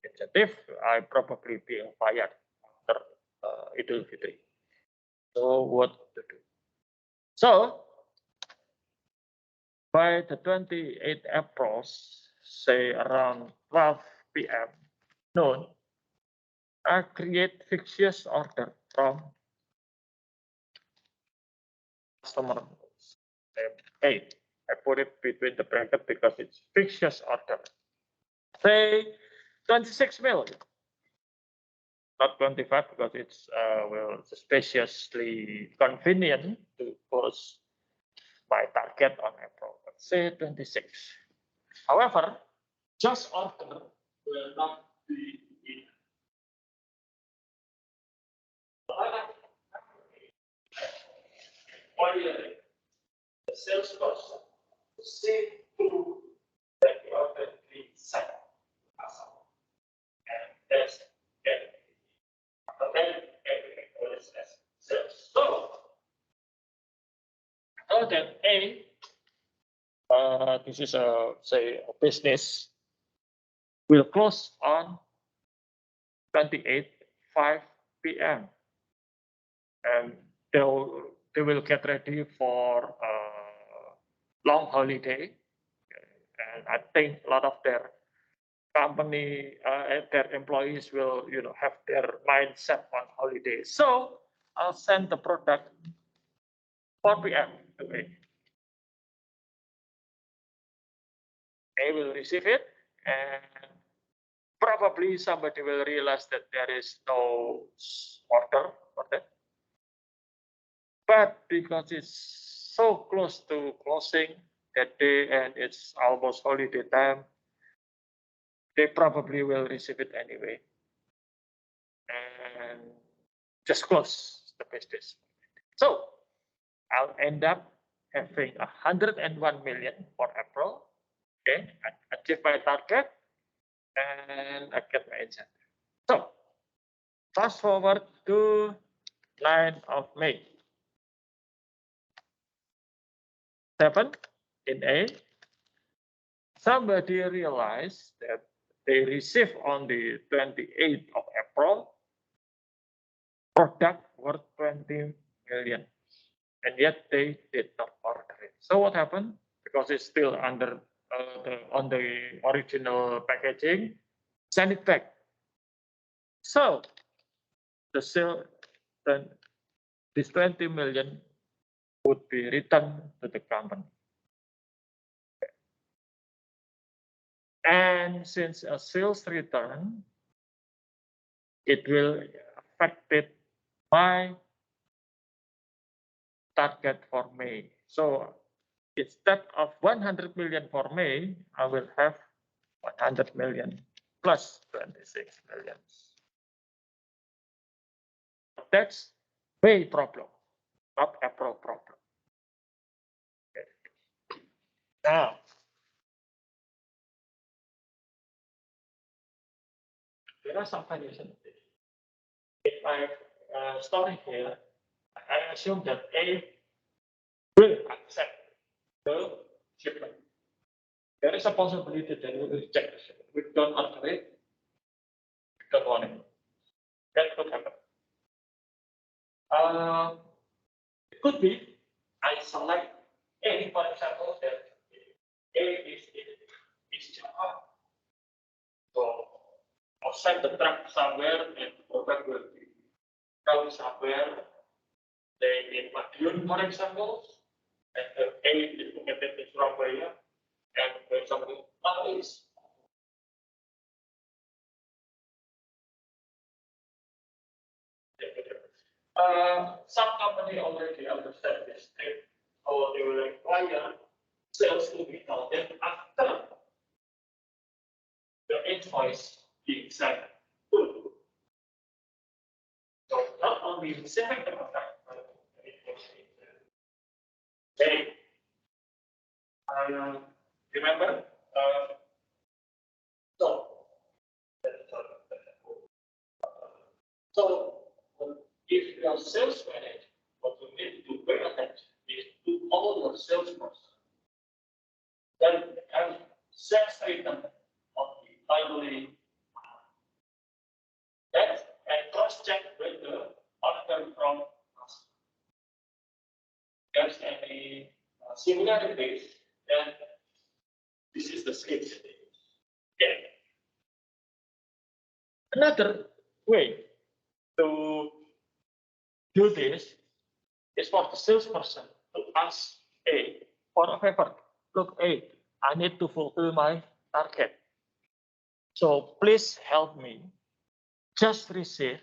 incentive. I probably be fired after Idul Fitri. So what to do? So by the 28th April, say around 12 p.m. noon, I create fictitious order from customer. Hey, I put it between the bracket because it's fictitious order. Say 26 million. not 25 because it's spaciously convenient to close my target on April. Let's say 26. However, just order will not be enough. The sales person to see through that the order being set and that's everything. But then everything goes as sales. So, know that this is a business will close on 28 5 p.m. and they will get ready for a long holiday, and I think a lot of their company their employees will have their mindset on holiday. So I'll send the product 4 p.m. today. They will receive it, and probably somebody will realize that there is no order for that. But because it's so close to closing that day and it's almost holiday time, they probably will receive it anyway and just close the business. So I'll end up having 101 million for April. Okay, I achieve my target and I get my incentive. So fast forward to 9th of May. 7 in A, somebody realized that they received on the 28th of April product worth 20 million, and yet they did not order it. So what happened? Because it's still under on the original packaging, send it back. So the sale, then this 20 million would be returned to the company. And since a sales return, it will affect my target for May. So instead of 100 million for May, I will have 100 million plus 26 million. That's May problem, not April problem. Okay. Now, there are some conditions. If I store it here, I assume that A will accept the shipment. There is a possibility that we will reject the shipment. We don't order it, we don't want it. That could happen. It could be I select A, for example, that A is Java. So I'll send the truck somewhere and the product will be come somewhere, say in Madiun, for example, and the A is located in Surabaya, and for example, is some company already understand this thing, so they will require sales to be counted after the invoice being sent. So not only receiving the contract, but it was hey, remember? So if your sales manager, what you need to pay attention is to all your sales person. Then have sales item on the timely that and cross-check with the order from us. If there's any similarities, then this is the same setting. Okay. Another way to do this is for the salesperson to ask A for a favor. Look, A, I need to fulfill my target. So please help me just receive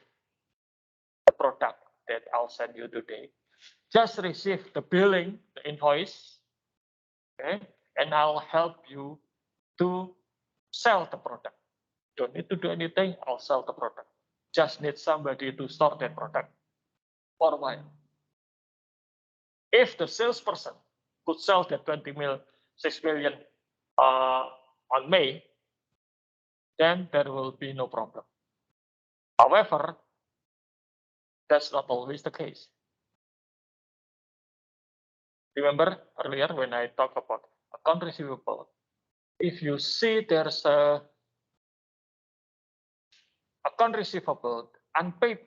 product that I'll send you today. Just receive the billing, the invoice, okay, and I'll help you to sell the product. Don't need to do anything, I'll sell the product. Just need somebody to store that product for a while. If the salesperson could sell that 6 million on May, then there will be no problem. However, that's not always the case. Remember earlier when I talked about account receivable, if you see there's a account receivable, unpaid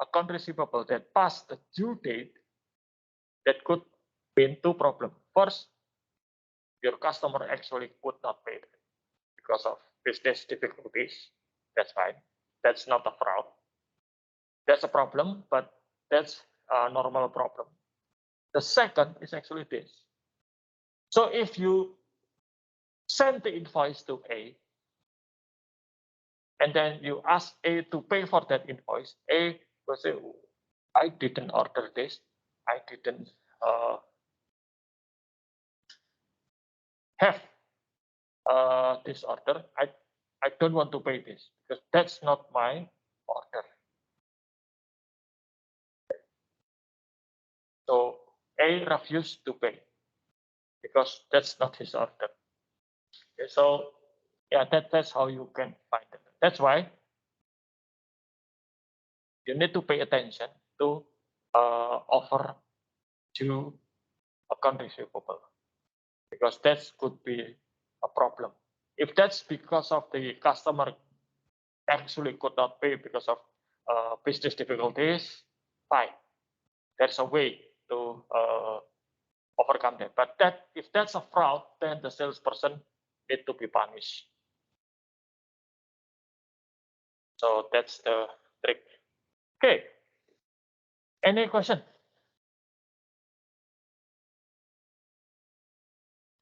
account receivable that passed the due date, that could be two problems. First, your customer actually could not pay it because of business difficulties. That's fine. That's not a fraud. That's a problem, but that's a normal problem. The second is actually this. So if you send the invoice to A, and then you ask A to pay for that invoice, A will say, I didn't order this. I didn't have this order. I don't want to pay this because that's not my order. So A refused to pay because that's not his order. Okay, so yeah, that's how you can find it. That's why you need to pay attention to offer to account receivable because that could be a problem. If that's because of the customer actually could not pay because of business difficulties, fine. There's a way to overcome that. But if that's a fraud, then the salesperson need to be punished. So that's the trick. Okay. Any question?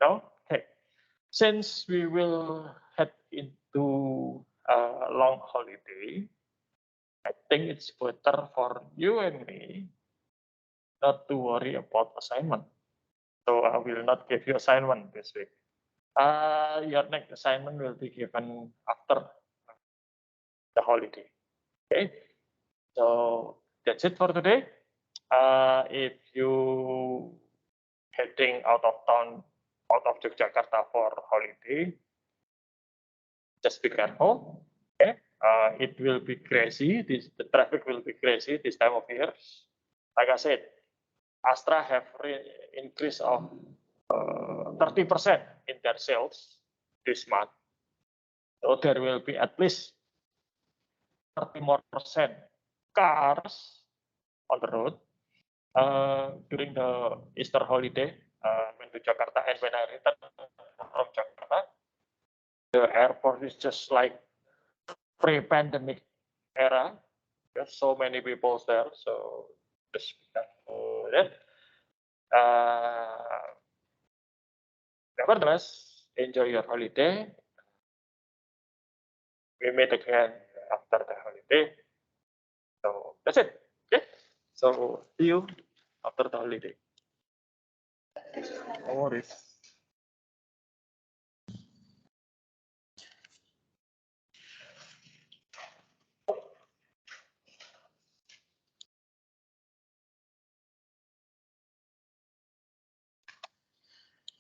No? Okay. Since we will head into a long holiday, I think it's better for you and me not to worry about assignment. So I will not give you assignment this week. Your next assignment will be given after the holiday. Okay. So that's it for today. If you heading out of town, out of Yogyakarta for holiday, just be careful. Okay. It will be crazy. The traffic will be crazy this time of year. Like I said, Astra have increase of 30% in their sales this month. So there will be at least 30% more cars on the road during the Easter holiday. Went to Jakarta, and when I returned from Jakarta, the airport is just like pre-pandemic era. There's so many people there, so just be careful with it. Nevertheless, enjoy your holiday. We meet again after the holiday. So that's it. Okay. So see you after the holiday. No worries.